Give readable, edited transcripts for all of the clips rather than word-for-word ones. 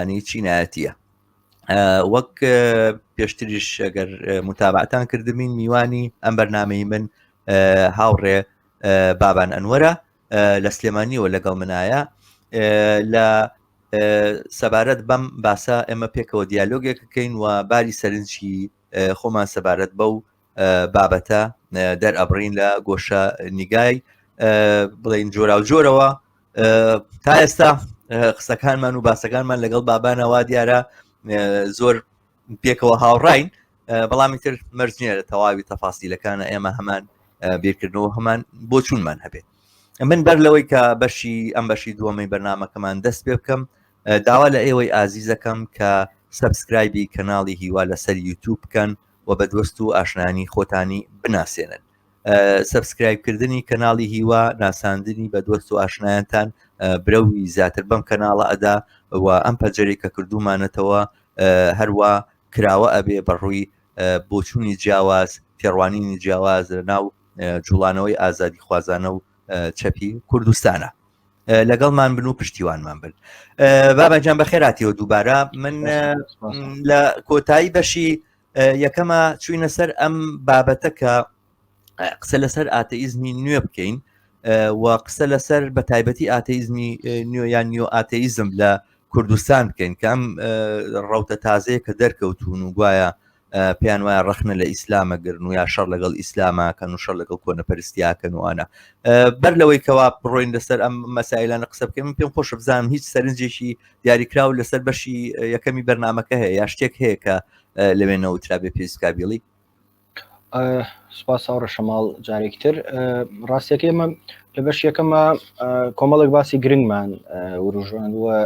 ینی چینایەتیە. وەک پێشتریش ئەگەر متابعتان کردبین میوانی ئەم بەرنامەی من هاوڕێ بابان ئەنوەرە لە سلێمانیەوە لەگەڵ منایە لە سەبارەت بەم باسە ئێمە پێکەوە دیالۆگێکەکەین و باری سەرنجی خۆمان سەبارەت بەو بابەتە دەرئەبڕین لە گۆشە نیگای بڵێن جۆرا و جۆرەوە. تا ئێستا قسەکانمان و باسەکانمان لەگەڵ بابانەوە دیارە زۆر پێکەوە هاوڕاین، بەڵامی تر مەرج نییە لە تەواوی تەفاسیلەکانە ئێمە هەمان بیرکردنەوە هەمان بۆ چوونمان هەبێت. من بەر لەوەی کە ئەم بەشی دووەمەی بەرنامەکەمان دەست پێ بکەم، داوا لە ئێوەی ئازیزەکەم کە سەبسکرایبی کەناڵی هیوا لەسەر یوتیوب بکەن و بە دۆست و ئاشنانی خۆتانی بناسێنن. سەبسکرایبکردنی کەناڵی هیوا ناساندنی بە دۆست و ئاشنایەتان برەوی زیاتر بەم کەناڵە ئەدا و ئەم پەنجەرەی کە کردومانەتەوە هەروە کراوە ئەبێ بەڕووی بۆچوونی جیاواز، تێڕوانینی جیاواز لە ناو جوڵانەوەی ئازادی خوازانە و چەپی کوردستانە. لەگەڵمان بن و پشتیوانمان بن. بابەجان بەخێراتیەوە دووبارە. من لە کۆتایی بەشی یەکەمە چوینە سەر ئەم بابەتە کە قسە لەسەر ئاتەئیزمی نوێ بکەین و قسە لەسەر بە تایبەتی ئاتەئیزمی نوێ یان نیۆ ئاتەئیزم لە کوردستان بکەین کە ئەم ڕەوتە تازەیە کە دەرکەوتون و گوایە پێیان وایە ڕەخنە لە ئیسلامەگرن و یا شەڕ لەگەڵ ئیسلاماکەن و شەڕ لەگەڵ کۆنەپەرستیاکەن وانە. بەر لەوەی کەوا بڕۆین لەسەر ئەم مەسائلانە قسە بکەین، من پێم خۆشە بزانم هیچ سەرنجێکی دیاریکراو لەسەر بەشی یەکەمی بەرنامەکە هەیە یا شتێک هەیە کە لەوێنەوە ترابێ پێویستکابیڵی؟ سپاس هاوڕە شەماڵ جارێکی تر. ڕاستیەکەی ئێمە لە بەش یەکەمە کۆمەڵێک باسی گرنگمان وروژاندووە،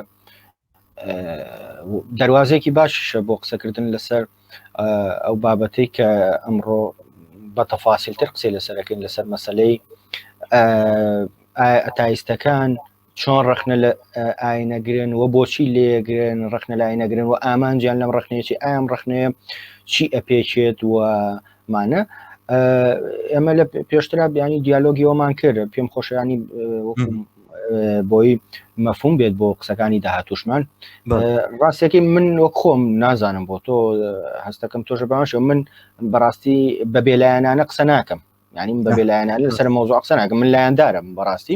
دەواازەیەکی باشیشە بۆ قسەکردن لەسەر ئەو بابەتەی کە ئەمڕۆ بە تەفاسیلتر قسەی لەسەرەکەین لەسەر مەسەلەی ئەتایستەکان چۆن ڕەخنە لە ئاینەگرن و بۆچی لێگرن ڕەخنە لە ئاینەگرن و ئامانجیان لەم ڕەخنەیەکی ئام ڕەخنەیە چی ئەپێچێت و مانە. ئێمە لە پێشترا بیانی دیالۆگی ئەومان کرد، پێم خۆشیانی بۆی مەفهوم بێت بۆ قسەکانی داهاتوشمان. ڕاستێکی من وەک خۆم نازانم بۆ تۆ هەستەکەم تۆژە باشە، من بەڕاستی بە بێلایەنانە قسە ناکەم، ینی بە بێلایەنانە لەسەر مۆزوع قسە ناکەم، من لایەندارم بەڕاستی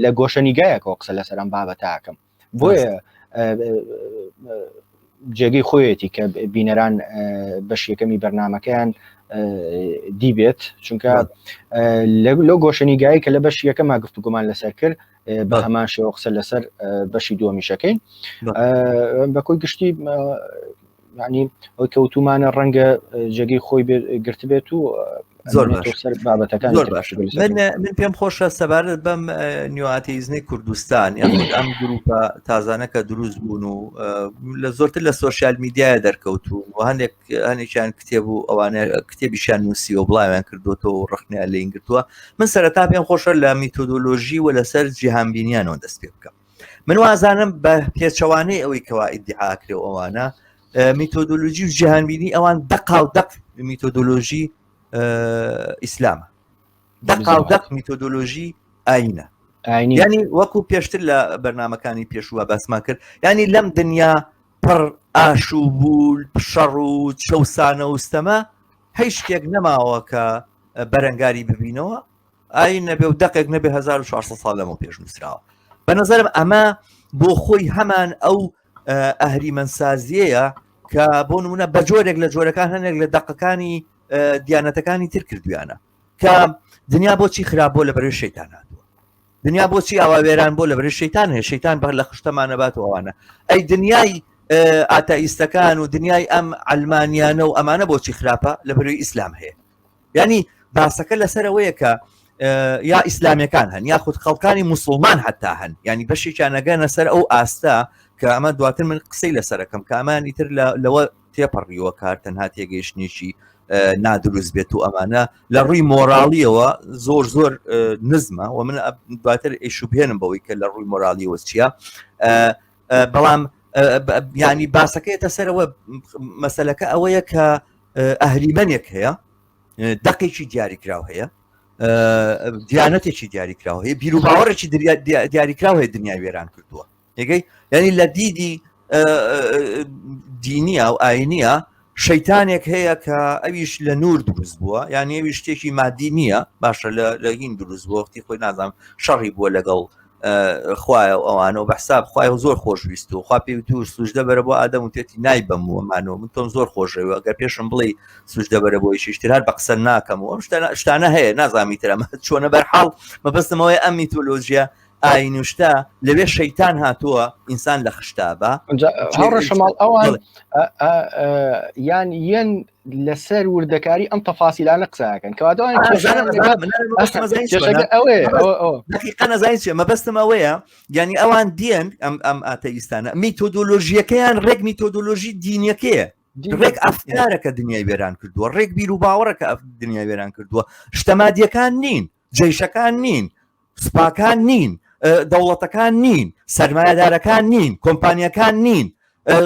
لە گۆشە نیگایەکەوە قسە لەسەر ئەم بابەتاکەم. بۆیە جێگەی خۆیەتی کە بینەران بەش یەکەمی بەرنامەکەیان دیبێت، چونکە لە گۆشەنیگایی کە لە بەش یەکەما گفتوگومان لەسەر کرد بە هەمان شێوە قسە لەسەر بەشی دووەمیشەکەین. بە کۆی گشتی ینی ئەوی کەوتومانە ڕەنگە جێگەی خۆی گرت بێت و زۆر بابەتەکان زۆر باش. من پێم خۆشە سەبارەت بەم نیوئاتەئیزمی کوردستان یان ئەم گروپە تازانەکە دروست بوون و لە زۆرتر لە سۆشیال میدیایە دەرکەوتون و هەندێکیان کتێب و ئەوانە کتێبیشیان نووسی و بڵاویان کردوتەوە و ڕخنیان لێین گرتووە. من سەرەتا پێم خۆشە لە میتۆدۆلۆژی و لەسەر جیهانبینیانەوە دەست پێ بکەم. من وازانم بە پێچەوانەی ئەوەی کەوا ئیدعا کرێ ئەوانە میتۆدۆلۆژی و جیهانبینی ئەوان دەق میتۆدۆلۆژی ئیسلامە، دەق میتۆدۆلۆژی ئاینە، ینی وەکو پێشتر لە بەرنامەکانی پێشووە باسمان کرد، ینی لەم دنیا پڕ ئاشوب بوو شەڕ و شەوسانە وستەمە هیچ شتێک نەماوە کە بەرەنگاری ببینەوە ئاین نەبێ و دەقێک نەبێ 1400 ساڵ لەمە پێش نووسراوە. بە نەزەرم ئەمە بۆ خۆی هەمان ئەو ئەهریمەنسازیەیە کە بۆ نمونە بە جۆرێک لە جۆرەکان هەنێک لە دەقەکانی دیانەتەکانی تر کردویانە کە دنیا بۆچی خراپبۆ لە بەرەوەی شەیتان هاتووە، دنیا بۆچی ئاواوێران بۆ لە بەرەوەی شەیتان هەیە، شەیتان بە لە خشتەمانە باتەوەوانە، ئەی دنیای ئاتەئیستەکان و دنیای ئەم ئەلمانیانە و ئەمانە بۆچی خراپە لە بەرەوەی ئیسلام هەیە. ینی باسەکە لەسەرەوەیە کە یا ئیسلامیەکان هەن یا خود خەڵکانی موسڵمان حتا هەن، ینی بەشێکیان ئەگەنە سەر ئەو ئاستا کە ئەمە دواتر من قسەی لەسەرەکەم کە ئەمانی تر لەوە تێپەڕیوە کار تەنها تێگەیشتنیشی نادروست بێت و ئەمانە لە ڕووی مۆراڵیەوە زۆر نزمە و من دواتر ئیشوبهێنم بەوەی کە لە ڕووی مۆراڵیەوە چییە. بەڵام ینی باسەکەیتە سەرەوە مەسەلەکە ئەوەیە کە ئەهریمەنێک هەیە، دەقێکی دیاریکراو هەیە، دیانەتێکی دیاریکراو هەیە، بیر و باوەڕێکی دیاریکراو هەیە دنیای وێران کردووە. یەکەی یعنی لە دیدی دینیە و ئاینیە شەیتانێک هەیە کە ئەویش لە نور دروست بووە، یعنی ئەوی شتێکی مادی نییە، باشە لە هین دروست بووە، وەختی خۆی نازانم شەڕی بووە لەگەڵ خوایە و ئەوانە و بەحساب خوای زۆر خۆشویست و خوا پێی وتی سوژدە بەرە بۆ ئادەم و تێتی نایبەمووەمانەوە من تۆم زۆر خۆشەوە ئەگەر پێشم بڵێ سوژدە بەرە بۆی شتر هەر بە قسە ناکەم و ئەم شتانە هەیە نازامی ترە چۆنە بەرحاڵ مەبەستمەوەی ئەم میتۆلۆژیە ئاینوشتا لەوێ شەیتان هاتووە ئینسان لە خشتابە هەڕە شەماڵ ئەوان یان یەن لەسەر وردەکاری ئەم تەفاسیلانە قساکەن کەواتەوە نەزانین چێ مەبەستم ئەوەیە یعنی ئەوان دیێن ئەم ئاتەئیستانە میتۆدۆلۆژیەکەیان ڕێک میتۆدۆلۆژی دینیەکەیە ڕێک ئەفکارەکە دنیای وێران کردووە ڕێک بیر و باوەڕەکە دنیای وێران کردووە شتەمادیەکان نین جێیشەکان نین سوپاکان نین دەوڵەتەکان نین سەرمایه‌دارەکان نین کۆمپانیەکان نین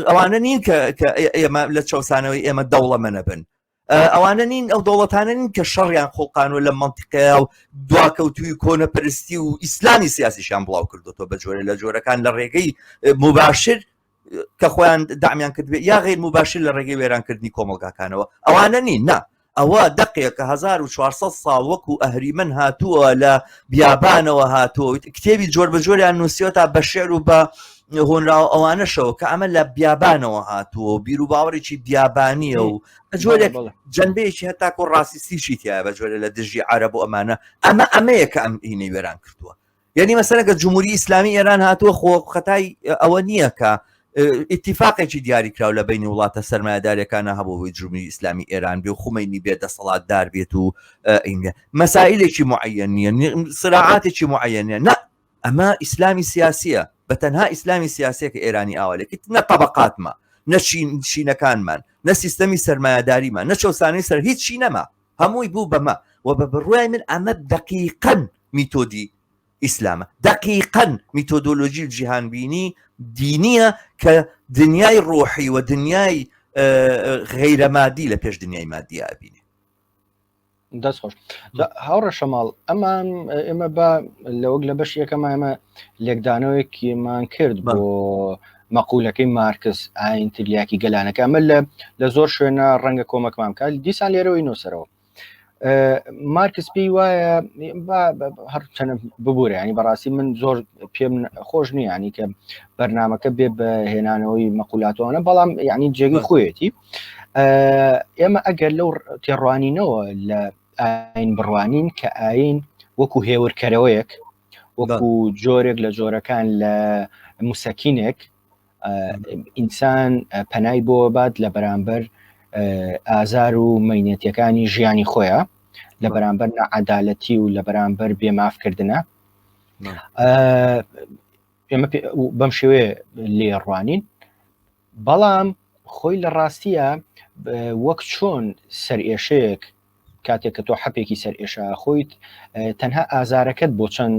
ئەوانە نین کە ئێمە لە چەسانەوەی ئێمە دەوڵەمەنە بن ئەوانە نین ئەو دەوڵەتانە نین کە شەڕیان خۆڵقانەوە لە منتیقەیە و دواکەوتوی کۆنەپەرستی و ئیسلامی سیاسیشان بڵاو کردوەوە بە جۆرە لە جۆرەکان لە ڕێگەی مباشر کە خۆیان دامیان کردوێت یا غیر مباشر لە ڕێگەی وێرانکردنی کۆمەلگاکانەوە ئەوانە نین نا ئەوە دقیقە 1400 ساڵ وەکو ئەهریمن هاتووە لە بیابانەوە هاتووە کتێبی جۆر بە جۆریان نووسیوە تا بە شێر و بە هۆنراوە ئەوانەشەوە کە ئەمە لە بیابانەوە هاتووە بیر و باوەڕێکی بیابانیە و جۆرێک جەنبەیەکی هەتاکۆ ڕاستیسیشی تایە بە جۆرە لە دژی عەرەب و ئەمەیە کە ئەم هینەی وێران کردووە یعنی مەسەلەن کە جمهوری ئیسلامی ئێران هاتووە خۆ خەتای ئەوە نییە کە ئیتیفاقێکی دیاری کراو لە بینی وڵاتە سەرمایه‌دارەکانە هەبووی جمهوری ئیسلامی ئێران بێ و خومینی بێت دەسەڵاتدار بێت و مەسائلێکی معەیەن نیە صراعاتێکی معەیەنە نه ئەمە ئیسلامی سیاسیە بە تەنها ئیسلامی سیاسیە کە ئێرانی ئاوالێکیت نە طەبەقاتمە نە شینەکانمان نە سیستەمی سەرمایه‌داریمان نە چەسانەی سەر هیچ شی نەما هەمووی بوو بەمە و بە بڕوای من ئەمە دقیقاً میتۆدی ئیسلامە دقیقاً میتۆدۆلۆژی جیهانبینی دینیە کە دنیای ڕۆحی و دنیای غەیرەمادی لە پێش دنیای مادیە ئەبینێ دەست خۆش هاوڕە شەماڵ ئەمان ئێمە بە لەوەک لە بەش یەکەمە ئێمە لێکدانەوەیەکیمان کرد بۆ مەقولەکەی مارکس ئاین تریاکی گەلانەکە ئەمە لە زۆر شوێنە ڕەنگە کۆمەکمان کات دیسان لێرەوەی نووسەرەوە مارکس پێی وایە هەر چەند ببوورە ینی بەڕاستی من زۆر پێم خۆش نییە ینی کە بەرنامەکە بێ بە هێنانەوەی مەقولاتەوەنە بەڵام یعنی جێگی خۆیەتی ئێمە ئەگەر لەو تێڕوانینەوە لە ئاین بڕوانین کە ئاین وەکو هێورکەرەوەیەک وەکو جۆرێک لە جۆرەکان لە موسەکینێک ئینسان پەنای بۆ بات لە بەرامبەر ئازار و مەینێتیەکانی ژیانی خۆیە لە بەرامبەر نەعەدالەتی و لە بەرامبەر بێمافکردنە ئێمە بەم شێوەیە لێڕوانین بەڵام خۆی لە ڕاستیە وەک چۆن سەرئێشەیەک کاتێک کە تۆ حەپێکی سەرئێشە خۆیت تەنها ئازارەکەت بۆ چەند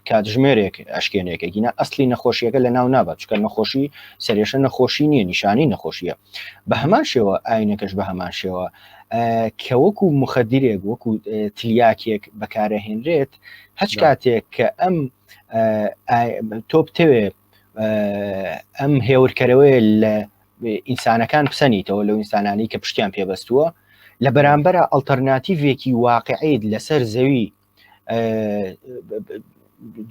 کاتژمێرێک ئەشکێنێکێکینە ئەسلی نەخۆشیەکە لە ناو نابات چکە نەخۆشی سەرێشە نەخۆشی نییە نیشانی نەخۆشیە بە هەمان شێوە ئاینەکەش بە هەمان شێوە کە وەکو مخەدیرێک وەکو تلیاکێک بەکارەهێنرێت هەچ کاتێک کە ئەم تۆ بتەوێ ئەم هێورکەرەوەی لە ئینسانەکان بسەنیتەوە لەو ئینسانانی کە پشتیان پێبەستووە لە بەرامبەرە ئەڵتەرناتیڤێکی واقعیت لەسەر زەوی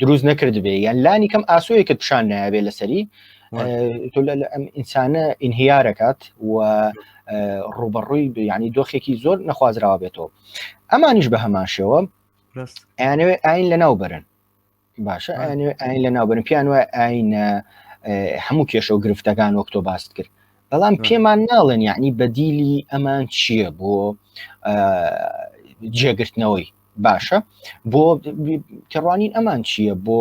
دروست نەکرد بێ یان لانی کەم ئاسۆیەکت پیشان نایابێ لەسەری تۆ ئەم ئینسانە ئینهیارەکات و ڕوبەڕووی ینی دۆخێکی زۆر نەخوازراوە بێتەوە ئەمانیش بە هەمان شێوە ئەیانەوێ ئاین لە ناوبەرن باشە ئاین لە ناوبەرن پیان وە ئاین هەموو کێشە و گرفتەکان وەک تۆ باست کرد بەڵام پێمان ناڵێن یعنی بەدیلی ئەمان چییە بۆ جێگرتنەوەی باشە بۆ کەڕوانین ئەمان چییە بۆ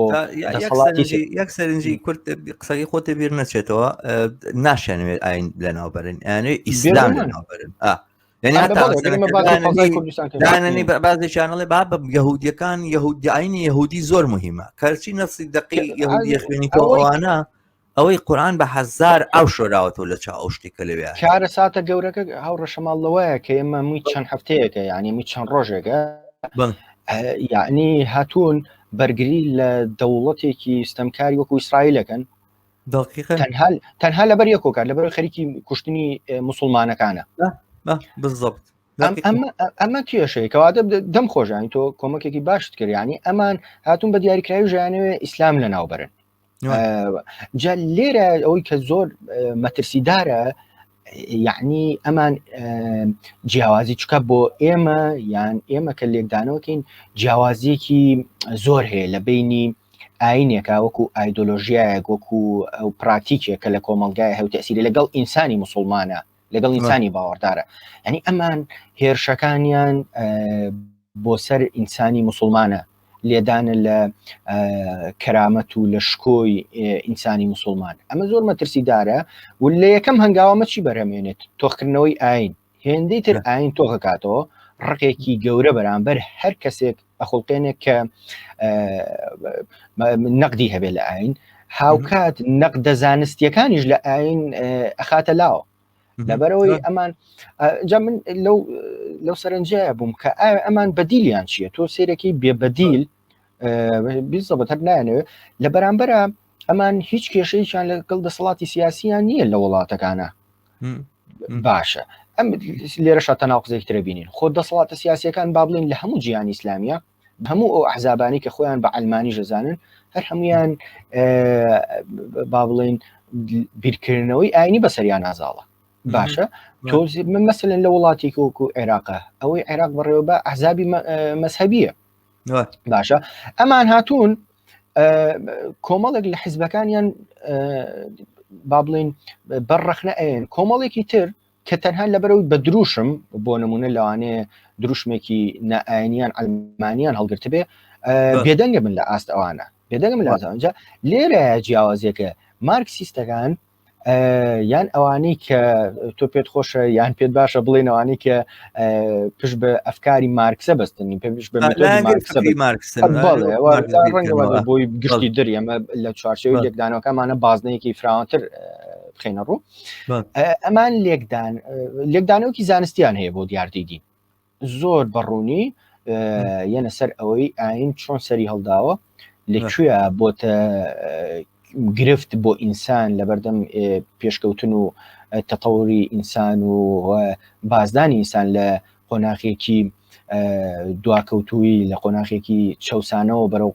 یەک سەرنجی کورد قسەی خۆتە بیر نەچێتەوە ناشێنوێت ئاین لە ناوبەرن یانێ ئیسلام لە ناوبەرن داننی بازێکیانڵێ با بە یەهودیەکان یەهودیعینی یەهودی زۆر مهمە کەرچی نەفسی دقی یەهودی خوێنیتەوە ئەوانە ئەوەی قورآن بە 1000 ئەو شۆراوەتەوە لە چا ئەو شتێکە لەوێ کارە ساتە گەورەکە هەوڕە شەماڵەوەیە کە ئێمە مووی چەند هەفتەیەکە یعنی می چەند ڕۆژێکە یعنی هاتوون بەرگری لە دەوڵەتێکی ستەمکاری وەکو ئیسرائیلەکەن دقیقا تەنها لەبەر یەکۆکار لەبەر خەریکی کوشتنی موسڵمانەکانە بالضبط ئەمە کێشەیە کەواتە دەم خۆشانی تۆ کۆمەکێکی باشت کردیانی ئەمان هاتوون بە دیاریکراوی ژیانەوە ئیسلام لە ناوبەرن جا لێرە ئەوەی کە زۆر مەترسیدارە یعنی ئەمان جیاوازی چکە بۆ ئێمە یان ئێمە کە لێکدانەوەکەین جیاوازیەکی زۆر هەیە لە بینی ئاینێکە وەکو ئایدۆلۆژیایەک وەکو ئەو پراکتیکێکە لە کۆمەلگای هەوتەسیری لەگەڵ ئینسانی مسلمانە لەگەڵ ئینسانی باوەڕدارە ینی ئەمان هێرشەکانیان بۆ سەر ئینسانی مسلمانە لێدانە لە کەرامەت و لە شکۆی ئینسانی مسلمان ئەمە زۆر مەترسیدارە و لە یەکەم هەنگاوەمە چی بەرەمێنێت تۆخکردنەوەی ئاین هێندەی تر ئاین تۆخەکاتەوە ڕقێکی گەورە بەرامبەر هەر کەسێک ئەخڵقێنێک کە نەقدی هەبێت لە ئاین هاوکات نەقدە زانستیەکانیش لە ئاین ئەخاتە لاوە لەبەرەوەی ئەمان جا من لەو سەرنجایە بووم کە ئەمان بەدیلیان چییە تۆ سێرەکەی بێبەدیل بیزەبەت هەر نایەنەوە لە بەرامبەرە ئەمان هیچ کێشەیەکیان لەگەڵ دەسەڵاتی سیاسیان نییە لە وڵاتەکانە باشە ئەم لێرەشە تەناقزێک ترە بینین خۆ دەسەڵاتە سیاسیەکان با بڵین لە هەموو جیهانی ئیسلامیە هەموو ئەو ئەحزابانی کە خۆیان بە عەلمانی ژەزانن هەر هەمویان با بڵین بیرکردنەوەی ئاینی بەسەریان نازاڵە باشە تۆ مەسەلەن لە وڵاتێکی وەکو عێراقە ئەوەی عێراق بەڕێوە بە ئەحزابی مەذهەبیە باشە ئەمان هاتوون کۆمەڵێک لە حیزبەکانیان با بڵین بەڕەخنە ئەین کۆمەڵێکی تر کە تەنها لەبەرەوەی بە دروشم بۆ نمونە لەوانەیە دروشمێکی نائینیان ئەلمانیان هەڵگرت بێ بێدەنگە من لە ئاست ئەوانە بێدەنگە من لە ئازانجا لێرە جیاوازیەکە مارکسیستەکان یان ئەوانەی کە تۆ پێت خۆشە یان پێت باشە بڵێن ئەوانەی کە پشت بە ئەفکاری مارکسە بەستنی پێش ڕەنگە بۆی گشتی دەری ئەمە لە چوارچێوەی لێکدانەوەکەمانە بازنەیەکی فراوانتر بخینە ڕوو ئەمان لێکدانەوەکی زانستیان هەیە بۆ دیاردیدین زۆر بەڕوونی یەنە سەر ئەوەی ئاین چۆن سەری هەڵداوە لەکوێ بۆتە گرفت بۆ ئینسان لە بەردەم پێشکەوتن و تەتەوری ئینسان و بازدانی ئینسان لە قۆناغێکی دواکەوتووی لە قۆناغێکی چەوسانەوە بەرەو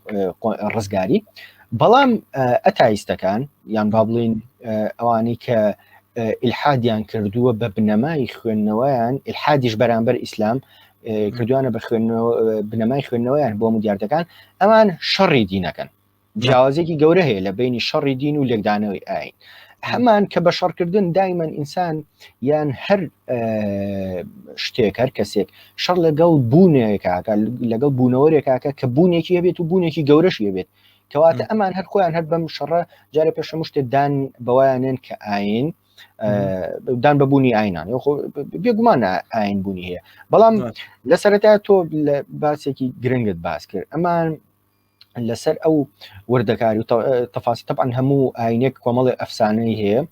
ڕزگاری بەڵام ئەتایستەکان یان با بڵین ئەوانەی کە ئیلحادیان کردووە بە بنەمای خوێندنەوەیان ئیلحادیش بەرامبەر ئیسلام کردوانە بە بنەمای خوێندنەوەیان بۆ دیارەکان ئەمان شەڕی دینەکەن جیاوازێکی گەورە هەیە لە بینی شەڕی دین و لێکدانەوەی ئاین هەمان کە بە شەڕکردن دایمەن ئینسان یان هەر شتێک هەر کەسێک شەڕ لەگەڵ بوونێکاکە لەگەڵ بوونەوەرێکاکە کە بوونێکی هەبێت و بوونێکی گەورەشی هەبێت کەواتە ئەمان هەر خۆیان هەر بەم شەڕە جارە پێشەمە شتێک دان بەوایانێن کە ئاین دان بەبوونی ئاینان بێگومانە ئاین بوونی هەیە بەڵام لە سەرەتا تۆ لە باسێکی گرنگت باس کرد ئەمان لەسەر ئەو وردەکاری و تەفاسی طبعاً هەموو ئاینێک کۆمەڵی ئەفسانەی هەیە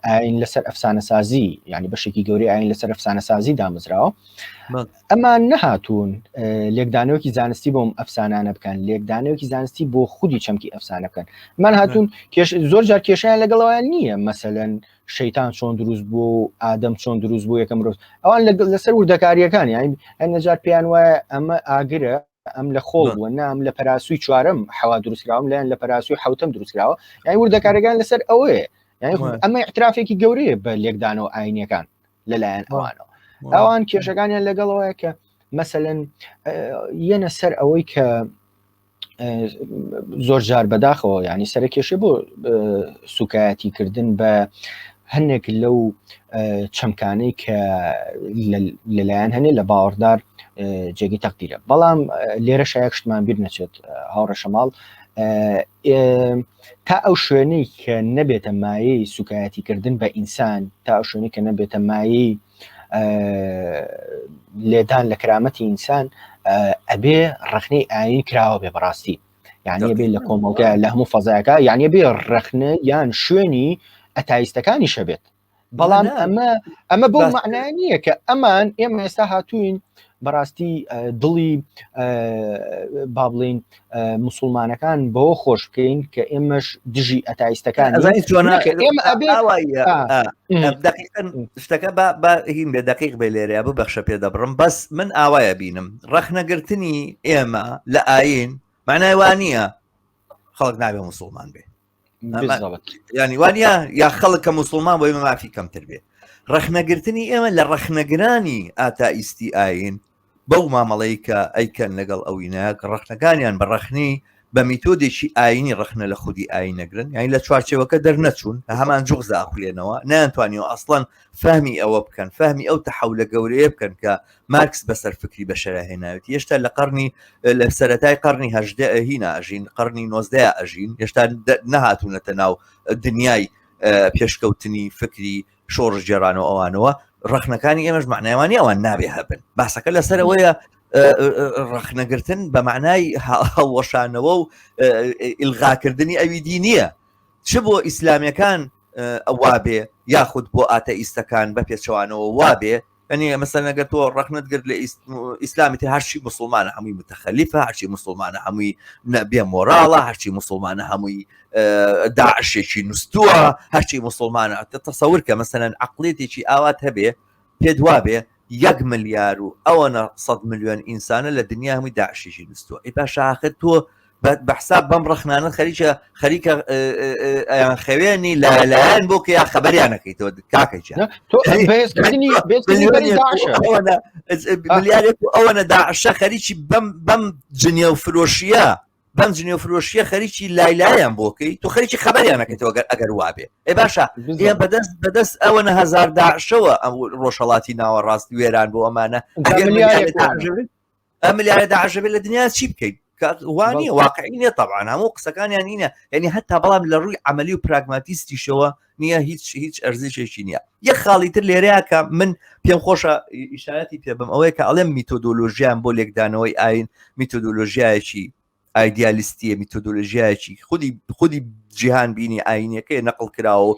ئاین لەسەر ئەفسانە سازی یعنی بەشێکی گەوری ئاین لەسەر ئەفسانە سازی دامەزراوە ئەمان نەهاتوون لێکدانەوەکی زانستی بۆم ئەفسانانە بکەن لێکدانەوەکی زانستی بۆ خودی چەمکی ئەفسانە بکەن من هاتوون زۆر جار کێشیان لەگەڵەوەیان نییە مەسەلەن شەیتان چۆن دروست بوو ئادەم چۆن دروست بوو یەکەم ڕۆژ ئەوان لەسەر وردەکاریەکان یانی هەر نەجار پێیان وایە ئەمە ئاگرە ئەم لە خۆڵ بووە نام لە پەراسووی چوارم حەوا دروستکراوم لایەن لە پەراسووی حوتەم دروستکراوە یانی وردەکارەکان لەسەر ئەوەیە یانی ئەمە اعترافێکی گەورەیە بە لێکدانەوە ئاینیەکان لەلایەن ئەوانەوە ئەوان کێشەکانیان لەگەڵەوەیە کە مەسەلەن یەنە سەر ئەوەی کە زۆر جار بەداخەوە ینی سەر کێشە بۆ سوکایەتیکردن بە هەنێک لەو چەمکانەی کە لەلایەن هەنێ لە باوەڕدار جێگی تەقدیرە بەڵام لێرە شایەک شتمان بیر نەچێت هاوڕە شەماڵ تا ئەو شوێنەی کە نەبێتە مایەی سوکایەتیکردن بە ئینسان تا ئەو شوێنەی کە نەبێتە مایەی لێدان لە کرامەتی ئینسان ئەبێ ڕخنەی ئاین کراوە بێ بەڕاستی یعنی بێ لە کۆمەڵگە لە هەموو فەزایەکە یعنی بێ ڕخنە یان شوێنی ئەتایستەکانی شەبێت بەڵام ئەمە بۆ معنای نییە کە ئەمان ئێمە ئێستا هاتوین بەڕاستی دڵی با بڵین مسلمانەکان بەوە خۆش بکەین کە ئێمەش دژی ئەتایستەکان شتەکە بە هین بێ دقیق بێ لێرە بوو بەخشە پێ دەبڕم بەس من ئاوایە بینم ڕەخنەگرتنی ئێمە لە ئاین معنای وانە خەڵک نابێ مسلمان بێ ینی وانە یا خەڵک کە مسلمان بۆ ئێمە مافی کەمتر بێ ڕەخنەگرتنی ئێمە لە ڕەخنەگرانی ئاتائیستی ئاین بەو مامەڵەی کە ئەیکەن لەگەڵ ئەوینە کە ڕەخنەکانیان بە ڕەخنی بە میتۆدێکی ئاینی ڕەخنە لە خودی ئاین نەگرن یعنی لە چوارچێوەکە دەرنەچوون هەمان جوغز ئاخولێنەوە نەیانتوانیەوە ئەسڵەن فەهمی ئەوە بکەن فەهمی ئەو تەحەولە گەورەیە بکەن کە مارکس بەسەر فکری بەشەرە هێناوێت هێشتا لە قەرنی لە سەرەتای قەرنی هەژدە هینا ئەژین قەرنی 19 ئەژین هێشتا نەهاتوونەتە ناو دنیای پێشکەوتنی فکری شۆڕژ جێرانەوە ئەوانەوە ڕەخنەکانی ئێمەش معنایوانی ئەوان نابێ هەبن باسەکە لەسەرەوەیە ڕەخنەگرتن بە معنای هەڵوەشانەوە و ئیلغاکردنی ئەوی دینیە چ بۆ ئیسلامیەکان وابێ یاخود بۆ ئاتەئیستەکان بە پێچەوانەوە وابێ ئەنی مەسەلەن ئەگەر تۆ ڕەخنەتگرت لە ئیسلامی تر هەرچی مسلمانە هەمووی متەخەلیفە هەرچی مسلمانە هەمووی بێ مۆراڵە هەرچی مسلمانە هەمووی داعشێکی نووسووە هەرچی مسلمانە تەسەور کە مەسەلەن عەقڵێتێکی ئاوات هەبێ پێت وابێ 1 ملیار و ئەوەنە 100 ملیۆن ئینسانە لە دنیا هەمووی داعشێکی نووسووە ئەی پاشا ئاخر تۆ بەحساب بەم ڕەخنانە خەریکە خوێنی لایەن بۆ کە یا خەبەریانەکەیتەوە کاکەیجا ملیارێک ئەوەنە داعشە خەریکی بەم جنێ و فرۆشیە بەم جنێ و فرۆشیە خەریکی لایلایان بۆکەی تۆ خەریکی خەبەریانەکەیتەوە ئەگەر وابێ ئێ باشە بەدەست ئەوەنە هەزار داعشەوە ئەم ڕۆژهەڵاتی ناوەڕاستی وێران بۆ ئەمانە ملیارە داعشە بێت لە دنیا چی بکەیت وانیە واقعی نیە طبعا هەموو قسەکانیان نینە یعنی هەتا بەڵام لە ڕووی عملی و پراگماتیستیشەوە نییە هیچ ئەرزشێکی نییە یەک خاڵی تر لێرەیە کە من پێم خۆشە ئیشارەتی پێ بم ئەوەیە کە ئەڵێم میتۆدۆلۆژیان بۆ لێکدانەوەی ئاین میتۆدۆلۆژیایەکی ئایدیالیستیە میتۆدۆلۆژیایەکی خودی جیهان بینی ئاینەکەی نەقڵ کراوە و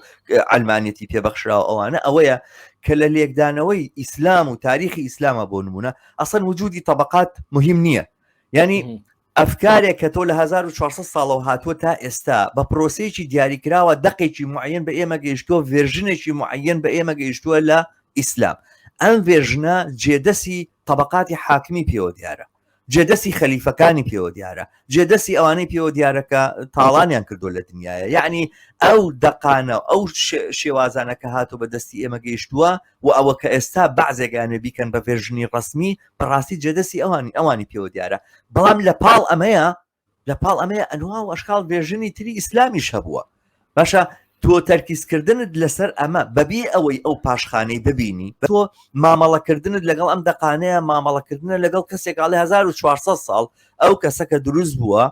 ئەلمانێتی پێبەخشراوە ئەوانە ئەوەیە کە لە لێکدانەوەی ئیسلام و تاریخی ئیسلامە بۆ نمونە ئەسڵ وجودی طبقات مهم نییە یعنی ئەفکارێک کە تۆ لە 1400 ساڵەوە هاتووە تا ئێستا بە پرۆسەیەکی دیاریکراوە دقێکی معەن بە ئێمە گەیشتووە ڤێرژنێکی معەن بە ئێمە گەیشتووە لە ئیسلام ئەم ڤێژنە جێدەسی طبقاتی حاکمی پێوە دیارە جێدەسی خەلیفەکانی پێوە دیارە جێدەسی ئەوانەی پێوە دیارەکە تاڵانیان کردو لە دنیاە یعنی ئەو دقانە ئەو شێوازانە کە هاتوو بە دەستی ئێمە گەیشتووە و ئەوە کە ئێستا بەعزێگانە بیکەن بە ڤێژنی ڕسمی بەڕاستی جێدەسی ئەوانی پێوە دیارە بەڵام لە پاڵ ئەمەیە ئەنوا و ئەشکال ڤێژنی تری ئیسلامیش هەبووە باشە تۆ تەرکیزکردنت لەسەر ئەمە بەبێ ئەوەی ئەو پاشخانەی ببینی تۆ مامەڵەکردنت لەگەڵ ئەم دقانەیە مامەڵەکردنە لەگەڵ کەسێکاڵی 1400 ساڵ ئەو کەسەکە دروست بووە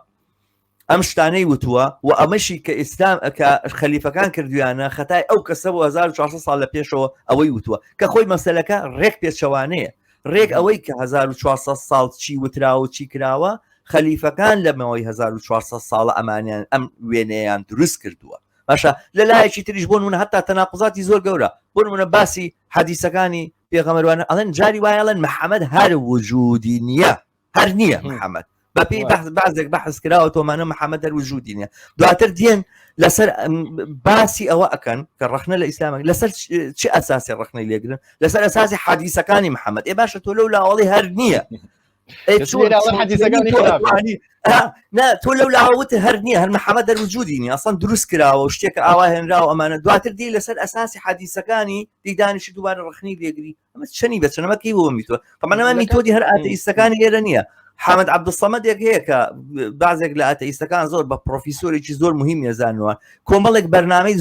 ئەم شتانەی وتووە و ئەمەشی کە ئیسلام کە خەلیفەکان کردویانە خەتای ئەو کەسە بۆ 1400 ساڵ لە پێشەوە ئەوەی وتووە کە خۆی مەسەلەکە ڕێک پێچەوانەیە ڕێک ئەوەی کە 1400 ساڵ چی وتراوە چی کراوە خەلیفەکان لەمەوەی 1400 ساڵە ئەمانیان ئەم وێنەیان دروست کردووە باشە لەلایەکی تریش بۆ نمونە هەتا تەناقوزاتی زۆر گەورە بۆ نمونە باسی حەدیسەکانی پێغەمبەروانە ئەڵێن جاری وایەڵێن محەممەد هەر وجودی نییە هەر نییە محەممەد بەپێی بازێک بەحث کراوە تۆمانە محەممەد هەر وجودی نییە دواتر دیێن لەسەر باسی ئەوە ئەکەن کە ڕەخنە لە ئیسلامە لەسەر چه ئەساسی ڕەخنەی لێگرن لەسەر ئەساسی حەدیسەکانی محەممەد ئێ باشە تۆ لەو لاوەڵی هەر نییە تۆ لەو لاوت هەر نییە هەر محەممەد دەروجودی نیە ئەسان دروست کراوە و شتێکە ئاوا هێنراوە ئەمانە دواتر دی لەسەر ئەساسی حەدیسەکانی دیدانیشی دووبارە ڕەخنی لێگری ئەمە چەنی بەچەنەمەکەی بۆ میتوە تەمانەمە میتۆدی هەر ئاتەئیستەکانی ئێرە نییە حامد عەبدولسەمەدێک هەیە کە بازێک لە ئاتەئیستەکان زۆر بە پرۆفیسۆرێکی زۆر مهمی ێزانەوە کۆمەڵێک بەرنامەی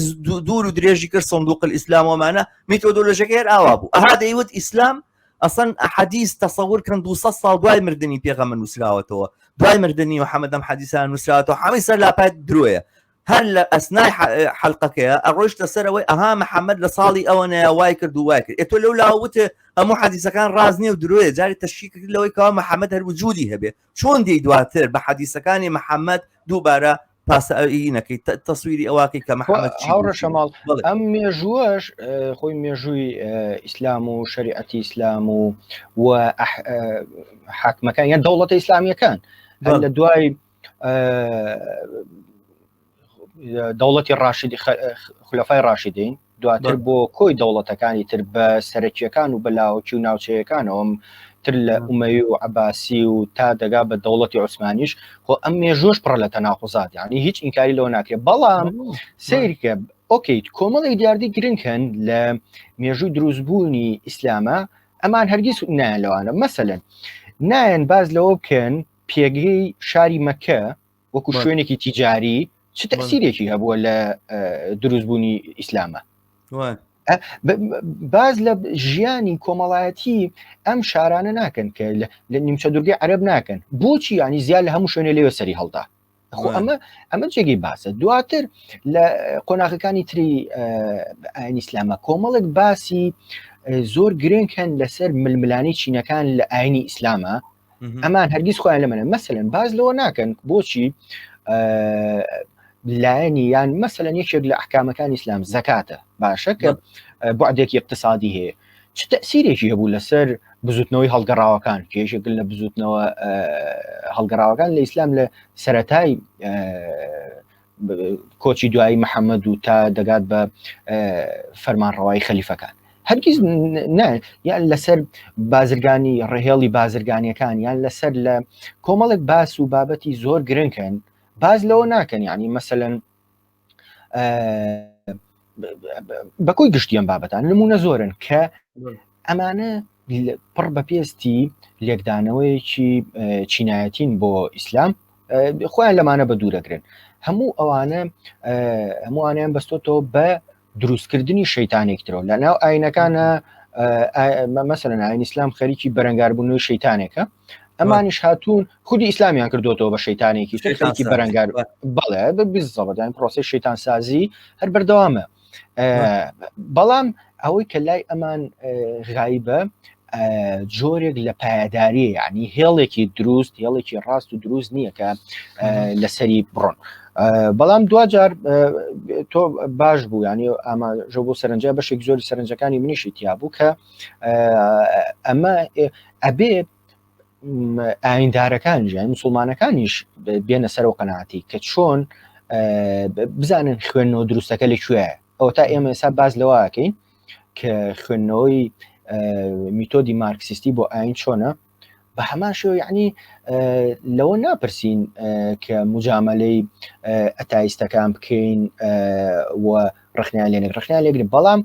دوور و درێژی کرد سندوق الئیسلامەمانە میتۆدۆلۆژیەکەی هەر ئاوا بوو ئەها دەیوت ئیسلام ئەسەن حەدیث تەسەور کردن 200 ساڵ دوای مردنی پێغەمبەر نووسراوەتەوە دوای مردنی محەممەد ئەم حەدیثان نووسراوەتەوە هەمووی سەر لاپات درۆیە هەر لە ئەسنای حەلقەکەیە ئەڕۆیشتە سەرەوەی ئەها محەممەد لە ساڵی ئەوەنەیە وای کرد و وای کرد ئێتۆ لەو لاوتە هەموو حەدیثەکان ڕاز نییە و درۆیە جاری تەشکیک کرد لەوەی کەوا محەممەد هەر وجودی هەبێ چۆن دێی دواتر بە حەدیثەکانی محەممەد دووبارە پاسەینەکەی تەسویری ئەواکەی کە محەممەد چی هاوڕە شەماڵ بڵێ ئەم مێژووەش خۆی مێژووی ئیسلام و شریعەتی ئیسلام و حاکمەکان یان دەوڵەتە ئیسلامیەکان هەر لە دوای دەوڵەتی ڕاشدی خولەفای ڕاشدین دواتر بۆ کۆی دەوڵەتەکانی تر بە سەرەکیەکان و بەلاوکی و ناوچەیەکانەوەم تر لە ئومەوی و عەباسی و تا دەگا بە دەوڵەتی عوسمانیش خۆ ئەم مێژوش پڕ لە تەناقوزات یعنی هیچ ئینکاری لەوە ناکرێت بەڵام سیرکە ئۆکەیت کۆمەڵی دیاردی گرنگکەن لە مێژووی دروستبوونی ئیسلامە ئەمان هەرگیز نایەن لەوانە مەسەلەن نایەن باز لەوە بکەن پێگەی شاری مەکە وەکو شوێنێکی تیجاری چ تەسیرێکی هەبووە لە دروستبوونی ئیسلامە باز لە ژیانی کۆمەڵایەتی ئەم شارانە ناکەن کە لە نیمچە دورگەی عەرەب ناکەن بۆچی ینی زیاد لە هەموو شوێنە لێوە سەری هەڵدا ئەمە جێگەی باسە دواتر لە قۆناغەکانی تری ئاین ئیسلامە کۆمەڵێک باسی زۆر گرنگکەن لەسەر ململانی چینەکان لە ئاینی ئیسلامە ئەمان هەرگیز خۆیان لەمەە مەسەلەن باز لەوە ناکەن بۆچی لایەنی یان مەسەلەن یەکێک لە ئەحکامەکانی ئیسلام زەکاتە باشە کە بوعدێکی اقتصادی هەیە چ تەسیرێکی هەبوو لەسەر بزوتنەوەی هەڵگەڕاوەکان کێشێکل لە بزوتنەوە هەڵگەڕاوەکان لە ئیسلام لە سەرەتای کۆچی دوایی محەممەد و تا دەگات بە فەرمانڕەوایی خەلیفەکان هەرگیز یان لەسەر بازرگانی ڕێهێڵی بازرگانیەکان یان لەسەر لە کۆمەڵێک باس و بابەتی زۆر گرنگکەن باز لەوە ناکەن ینی مەسەلەن بەکۆی گشتیان بابەتان نمونە زۆرن کە ئەمانە پڕ بە پێستی لێکدانەوەیکی چینایەتین بۆ ئیسلام خۆیان لەمانە بە دوورەگرن هەموو ئەوانیان بەستۆتەوە بە دروستکردنی شەیتانێکترەوە لە ناو ئاینەکانە مەسەلەن ئاین ئیسلام خەریکی بەرەنگاربوونەوەی شەیتانێکە ئەمانیش هاتوون خودی ئیسلامیان کردوتەوە بە شەیتانێکی خەریکی بەرەنگار بەڵێ بزەوەدان پرۆسی شەیتان سازی هەر بەردەوامە بەڵام ئەوەی کە لای ئەمان غایبە جۆرێک لە پایداری یعنی هێڵێکی دروست هێڵێکی ڕاست و دروست نییە کە لەسەری بڕۆن بەڵام دوجار تۆ باش بوو ینی ئاماژە بۆ سەرنجە بەشێک زۆری سەرنجەکانی منیشی تیا بوو کە ئەمە ئەبێ ئایندارەکان ژیان موسڵمانەکانیش بێنە سەرەوە قەناعەتی کە چۆن بزانن خوێندنەوە دروستەکە لەکوێیە ئەو تا ئێمە ئێستا باز لەوەکەین کە خوێندنەوەی میتۆدی مارکسیستی بۆ ئاین چۆنە بە هەمان شێوە یعنی لەوە ناپرسین کە مجاملەی ئەتایستەکان بکەین و ڕخنیان لێگرن بەڵام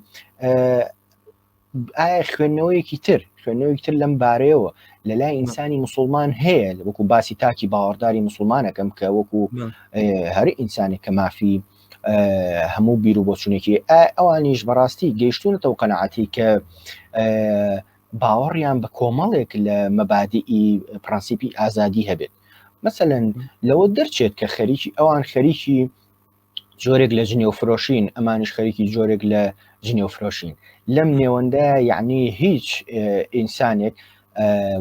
ئایا خوێندنەوەیەکی تر لەم بارەیەوە لە لای ئینسانی مسلمان هەیە وەکو باسی تاکی باوەڕداری مسلمانەکەم کە وەکو هەر ئینسانێک کە مافی هەموو بیر و بۆچوونێکی ئەوانیش بەڕاستی گەیشتونەتەوە قەناعەتی کە باوەڕیان بە کۆمەڵێک لە مەبادئی پرەنسیپی ئازادی هەبێت مەسەلەن لەوە دەرچێت کە خەریکی ئەوان خەریکی جۆرێک لە جنێوفرۆشین ئەمانش خەریکی جۆرێک لە جنێوفرۆشین لەم نێوەندە یعنی هیچ ئینسانێک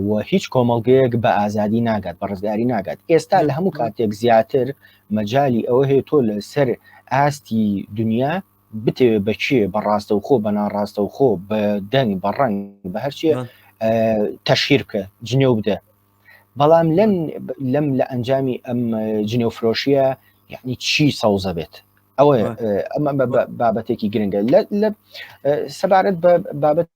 و هیچ کۆمەڵگەیەک بە ئازادی ناگات بە ڕزگاری ناگات ئێستا لە هەموو کاتێک زیاتر مەجای ئەوە هەیە تۆ لە سەر ئاستی دنیا بتێ بەچێ بە ڕاستە و خۆ بە ناڕاستە و خۆ بە دەنگ بە ڕنگ بە هەرچیە تەشیر بکە جنێو بدە بەڵام لەم لە ئەنجامی ئەم جنێوفرۆشیە یعنی چی سەوزە بێت ئەوە ئەمە بابەتێکی گرنگە لە سەبارەت بە بابەت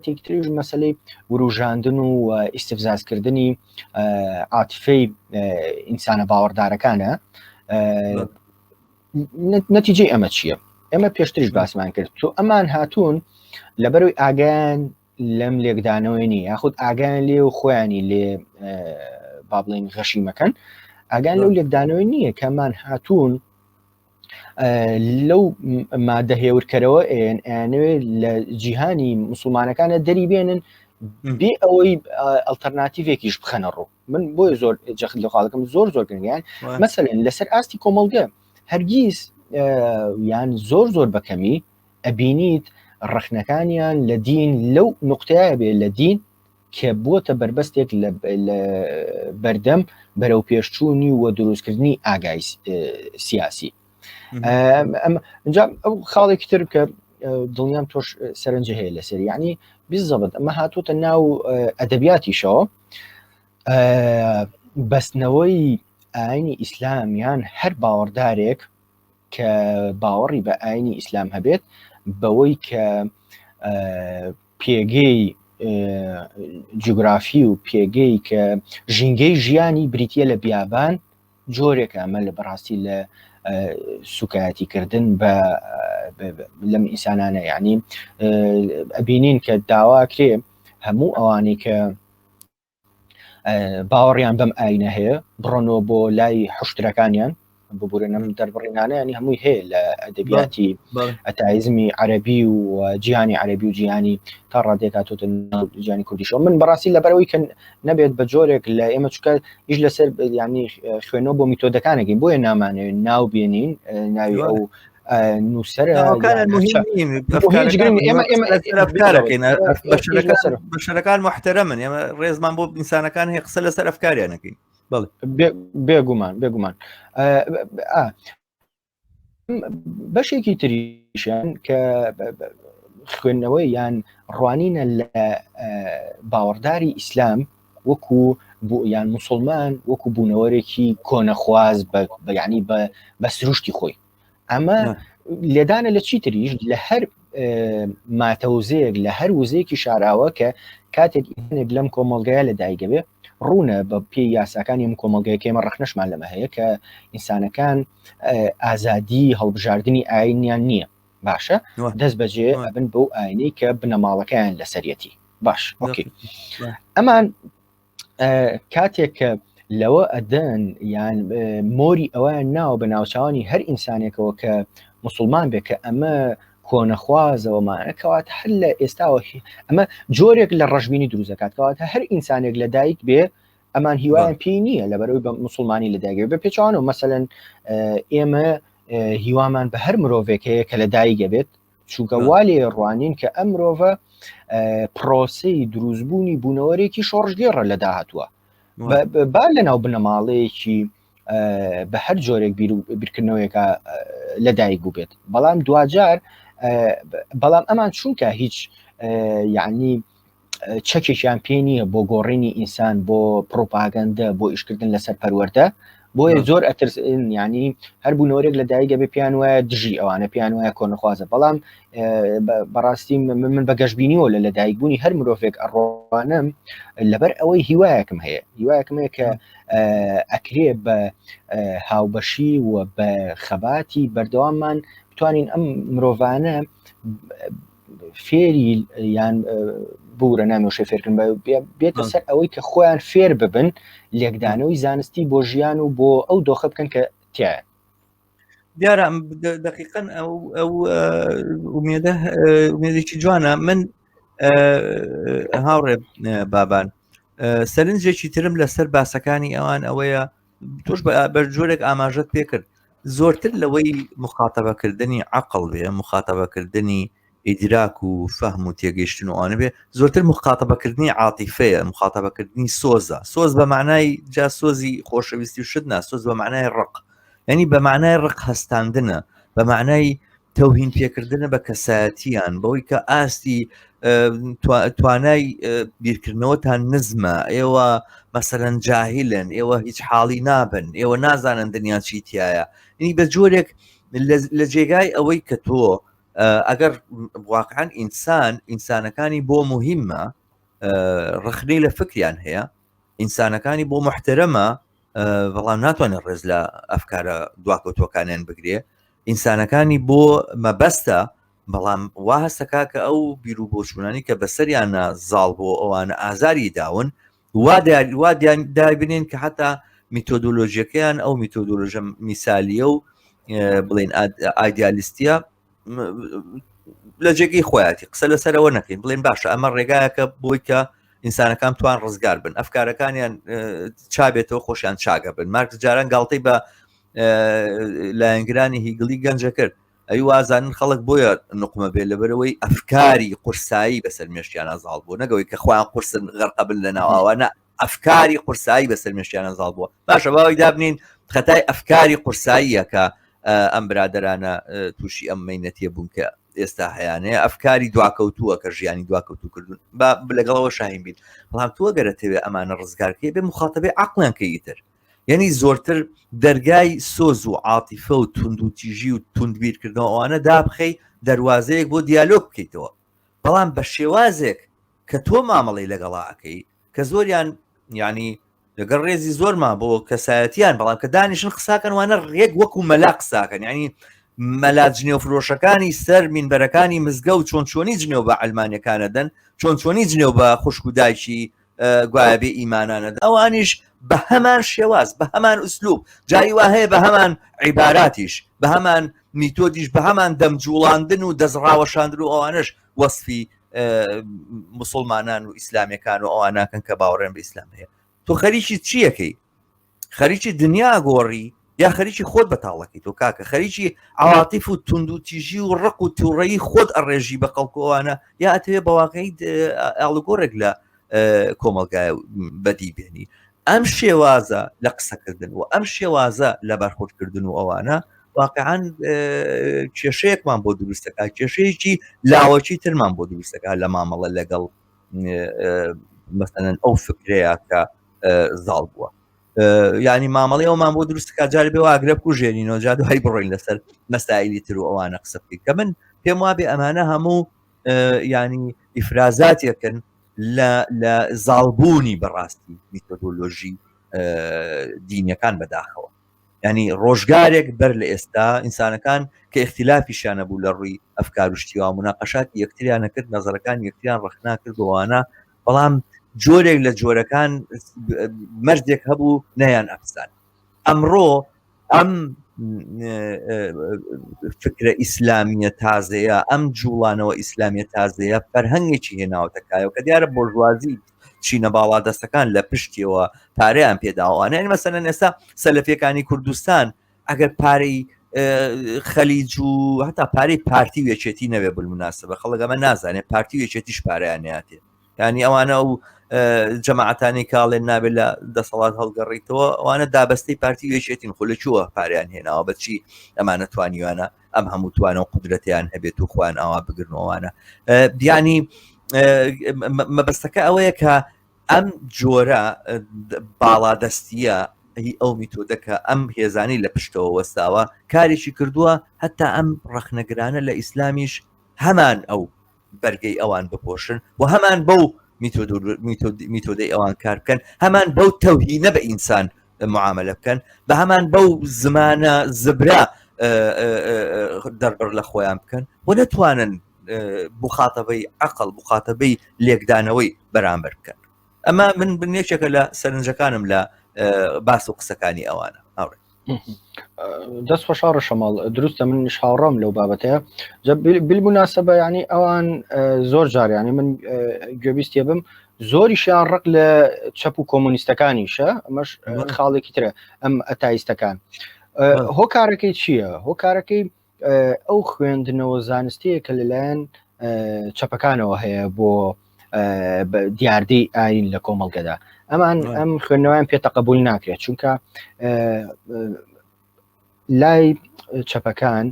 تێکتریش مەسەلەی وروژاندن و ئیستفزازکردنی عاتفەی ئینسانە باوەڕدارەکانە نەتیجەی ئەمە چییە؟ ئێمە پێشتریش باسمان کرد تۆ ئەمان هاتوون لەبەرەوەی ئاگیان لەم لێکدانەوەی نیە یاخود ئاگیان لێ و خۆیانی لێ با بڵێن غەشی مەکەن ئاگیان لەو لێکدانەوەی نییە کەمان هاتوون لەو مادە هێورکەرەوە ئەیانەوێت لە جیهانی مسلمانەکانە دەری بێنن بێ ئەوەی ئەلتەرناتیڤێکیش بخەنە ڕوو من بۆی زۆر جەخت لە خاڵەکەم زۆر گرنگیان مەسەلەن لەسەر ئاستی کۆمەڵگە هەرگیز یان زۆر بەکەمی ئەبینیت ڕخنەکانیان لە دین لەو نقطەیە بێ لە دین کە بووە بربەستێک لە بەردەم بەرەو پێشچوونی و دروستکردنی ئاگای سیاسی. اینجا ئەو خاڵێکی تر کە دڵنیام تۆش سەرنجە هەیە لەسەر یعنی بالضبط ئەمە هاتووتە ناو ئەدەبیاتیشەوە بەستنەوەی ئاینی ئیسلامیان هەر باوەڕدارێک کە باوەڕی بە ئاینی ئیسلام هەبێت بەوەی کە پێگەی جیۆگرافی و پێگەی کە ژینگەی ژیانی بریتە لە بیابان جۆرێک ئەمە لە بەڕاستی لە سوکایەتیکردن بە لەم ئینسانانە یعنی ئەبینین کە داواکرێ هەموو ئەوانەی کە باوەڕیان بەم ئاینە هەیە بڕۆنەوە بۆ لای حشتەکانیان ببورێنم دەربڕینانە ینی هەمووی هەیە لە ئەدەبیاتی ئەتایزمی عەربی و جیهانی عەربی و جیهانی تا ڕادێکاتۆتە جیهانی کوردیشەوە من بەڕاستی لەبەرەوەی کە نەبێت بە جۆرێک لە ئێمە چکە هیچ لەسەر ینی خوێنەوە بۆ میتۆدەکانێکی بۆیە نامانەوە ناو بێنین ناوی ئەو نووسەرە بەشەرەکان محتەرەمن ئێمە ڕێزمان بۆ ئینسانەکان هەیە قسە لەسەر ئەفکاریانەکەین بێگومان بەشێکی تریشیان کە خوێندنەوەی یان ڕوانینە لە باوەڕداری ئیسلام وەکو یان موسڵمان وەکو بوونەوەرێکی کۆنەخواز ینی بە سروشتی خۆی ئەمە لێدانە لە چی تریش لە هەر ماتەوزەیەک لە هەر وزەیەکی شاراوە کە کاتێک لەم کۆمەڵگەیە لە دایگەبێ ڕوونە بە پێی یاساکانی ئەم کۆمەڵگەیەکە ئێمە ڕەخنەشمان لەمە هەیە کە ئینسانەکان ئازادی هەڵبژاردننی ئاینیان نییە باشە دەست بەجێ ئەبن بەو ئاینەی کە بنەماڵەکەیان لەسەرەتی باش ئەمان کاتێک کە لەوە ئەدەن یان مۆری ئەویان ناوە بە ناوچوانی هەر ئینسانێکەوە کە مسلمان بێ کە ئەمە کۆنەخوازەوەمانە کەواتە هەر لە ئێستاوە ئەمە جۆرێک لە ڕژبینی دروستەکات کەواتە هەر ئینسانێک لە دایک بێ ئەمان هیوایان پێی نییە لەبەرەوەی بە مسلمانی لە دایک بە پێچوانەوە مەسەلەن ئێمە هیوامان بە هەر مرۆڤێک هەیە کە لە دایگە بێت چونکە والێ ڕوانین کە ئەم مرۆڤە پرۆسەی دروستبوونی بوونەوەرێکی شۆڕژگێڕە لە داهاتووە با لەناو بنەماڵەیەکی بە هەر جۆرێک بیرکردنەوەیەکە لە دایک بوو بێت بەڵام دوجار بەڵام ئەمان چونکە هیچ یعنی چەکێکیان پێ نییە بۆ گۆڕینی ئینسان بۆ پرۆپاگەندە بۆ ئیشکردن لەسەر پەروەردە بۆیە زۆر ئەترسن ینی هەر بوونەوەرێک لە دایگە بێ پیان وایە دژی ئەوانە پیان وایە کۆنەخوازە بەڵام بەڕاستی من بە گەشتبینیەوە لە دایکبوونی هەر مرۆڤێک ئەڕۆوانم لەبەر ئەوەی هیوایەکم هەیە کە ئەکرێ بە هاوبەشی و بە خەباتی بەردەواممان بتوانین ئەم مرۆڤانە فێری یان بورە نامێشە فێرکردن بێتە سەر ئەوەی کە خۆیان فێر ببن لێکدانەوەی زانستی بۆ ژیان و بۆ ئەو دۆخە بکەن کە تایە دیارە دقیقاً ئەو ئومێدێکی جوانە من هاوڕێ بابان سەرنجێکی ترم لەسەر باسەکانی ئەوان ئەوەیە تۆش بە جۆرێک ئاماژەت پێکرد زۆرتر لەوەی مخاتەبەکردنی عەقڵ بێ مخاتەبەکردنی ئیدراک و فەهم و تێگەیشتن و ئەوانە بێ زۆرتر مخاتەبەکردنی عاتیفەیە مخاتەبەکردنی سۆز بە معنای جا سۆزی خۆشەویستی و شت نا سۆز بە معنای ڕق ینی بە معنای ڕق هەستاندنە بە معنای تەوهین پێکردنە بە کەسایەتیان بەوەی کە ئاستی توانای بیرکردنەوەتان نزمە ئێوە مەسەلەن جاهیلن ئێوە هیچ حاڵی نابن ئێوە نازانن دنیا چیتیایە ینی بە جۆرێک لە جێگای ئەوەی کە تۆ ئەگەر واقعاً ئینسانەکانی بۆ مهمە ڕخنەی لە فکریان هەیە ئینسانەکانی بۆ محتەرەمە بەڵام ناتوانێت ڕێز لە ئەفکارە دواکەوتوەکانیان بگرێ ئینسانەکانی بۆ مەبەستە بەڵام وا هەستەکا کە ئەو بیر و بۆچوونانی کە بەسەریانە زاڵ بۆ ئەوانە ئازاری داون وا دابنێن کە حتا میتۆدۆلۆژیەکەیان ئەو میتۆدۆلۆژە میسالیە و بڵێن ئایدیالیستیە لە جێگەی خۆیاتی قسە لەسەرەوە نەکەین بڵێن باشە ئەمە ڕێگایەکە بۆی کە ئینسانەکان توان ڕزگار بن ئەفکارەکانیان چابێتەوە خۆشیان چاگە بن مارکس جاران گاڵتەی بە لایەنگرانی هیگلی گەنجە کرد ئەی وازانن خەڵک بۆیە نقمە بێت لەبەرەوەی ئەفکاری قورسایی بەسەر مێشتیانە زاڵ بوو نەگەوەی کە خۆیان قورسن غەرقەبن لە ناوانە ئەفکاری قورسایی بەسەر مێشتیانە زاڵ بووە باشە باوەی دابنین خەتای ئەفکاری قورساییە کە ئەم برادرانە تووشی ئەم مەینەتیە بوون کە ئێستا هەیانەیە ئەفکاری دواکەوتووە کە ژیانی دواکەوتو کردوون لەگەڵەوە شاهین بین بەڵام تۆ گەرەتەوێ ئەمانە ڕزگارکەی بێ مخاتەبێ عەقڵیان کەیتر یعنی زۆرتر دەرگای سۆز و عاتیفە و تونند و تیژی و توندبیرکردنەوە ئەوانە دابخەی دەواازەیەک بۆ دیالۆگ بکەیتەوە بەڵام بە شێوازێک کە تۆ مامەڵی لەگەڵاکەی کە زۆریان ینی لەگەڵ ڕێزی زۆرمان بۆ کەسایەتیان بەڵام کە دانیشن قساکەن وانە ڕێک وەکو مەلا قساکەن ینی مەلا جنێو فرۆشەکانی سەر مینبەرەکانی مزگە و چۆنچۆنی جنێو بە ئەلمانیەکانە دەن چۆنچۆنی جنێو بە خوشک و دایکی گوایە بێ ئیمانانە ئەوانیش بە هەمان شێواز بە هەمان ئوسلوب جایی وا هەیە بە هەمان عیباراتیش بە هەمان میتۆدیش بە هەمان دەمجوڵاندن و دەزڕاوەشاندن و ئەوانش وەسفی مسلمانان و ئیسلامیەکان و ئەواناکەن کە باوەڕێن بە ئیسلام هەیە تۆ خەریکی چیەکەی خەریکی دنیا گۆڕی یا خەریکی خۆت بەتاڵەکەی تۆ کاکە خەریکی عواتیف و تونند و تیژی و ڕق و تووڕەیی خۆت ئەڕێژی بە خەڵکۆوانە یا ئەتەوێ بەواقعی ئاڵگۆڕێک لە کۆمەلگای بەدی بێنی ئەم شێوازە لە قسەکردن و ئەم شێوازە لە بەرخۆردکردن و ئەوانە واقعاً کێشەیەکمان بۆ دروستەکە کێشەیەکی لاوەکی ترمان بۆ دروستەکە لە مامەڵە لەگەڵ مەسەلەن ئەو فکرەیە کە زاڵ بووە ینی مامەڵی ئەومان بۆ دروستەکە جار بێ ئاگرە کوژێنینەوە جا دوای بڕۆین لەسەر مەسائلی تر و ئەوانە قسە بکەین کە من پێم وابێ ئەمانە هەموو ینی ئیفرازاتێکن لە زاڵبوونی بەڕاستی میتۆدۆلۆژی دینیەکان بەداخەوە ینی ڕۆژگارێک بەر لە ئێستا ئینسانەکان کە اختلافیشانە بوو لە ڕووی ئەفکار و شتیوا مناقەشات یەکتریانە کرد نەزەرەکان یەکتریان ڕەخنا کردوانە بەڵام جۆرێک لە جۆرەکان مەرجێک هەبوو نەیان ئەفسان ئەمڕۆ ئەم فکرە ئیسلامیە تازەیە ئەم جوڵانەوە ئیسلامیە تازەیە فەرهەنگێکی هێناوەتەکایەوە کە دیارە بۆژوازی چینە باڵا دەستەکان لە پشتیەوە پارەیان پێداوانە یعنی مەسەلەن ئێستا سەلەفیەکانی کوردستان ئەگەر پارەی خەلیج و هەتا پارەی پارتی وێچێتی نەبێ بالموناسبە خەڵک ئەمە نازانێت پارتی وێچێتیش پارەیان ناتێ ینی ئەوانە و جەماعەتانی کاڵێن نابێت لە دەسەڵات هەڵگەڕیتەوە ئەوانە دابەستەی پارتی وێچێتین خۆ لەکووە پاریان هێناوە بەچی ئەمانە توانیوانە ئەم هەموو توانە و قودرەتیان هەبێت و خوان ئاوا بگرنەوەوانە دیانی مەبەستەکە ئەوەیە کە ئەم جۆرە باڵادەستیە ئەو میتۆدەکە ئەم هێزانی لە پشتەوە وەستاوە کارێکی کردووە هەتا ئەم ڕەخنەگرانە لە ئیسلامیش هەمان ئەو بەرگەی ئەوان بپۆشن و هەمان بەو میتۆدەی ئەوان کار بکەن هەمان بەو تەوهینە بە ئینسان معاملە بکەن بە هەمان بەو زمانە زبرا دەربڕ لە خۆیان بکەن و نەتوانن بخاتەبەی عەقڵ بخاتەبەی لێکدانەوەی بەرامبەر بکەن ئەمە من بنێکێکە لە سەرنجەکانم لە باس و قسەکانی ئەوانە دەست خۆشا ڕەشەماڵ دروستە من شاڕام لەو بابەتەیە بالمناسبە ینی ئەوان زۆر جاریانی من گوێبیستێ بم زۆریشیان ڕق لە چەپ و کۆمۆنیستەکانیشە ئەمەش خاڵێکی ترە ئەم ئەتایستەکان هۆکارەکەی چییە؟ هۆکارەکەی ئەو خوێندنەوە زانستیە کە لەلایەن چەپەکانەوە هەیە بۆ دیاردەی ئاین لە کۆمەڵگەدا ئەمان ئەم خوێندنەوەیان پێتەقبول ناکرێت چونکە لای چەپەکان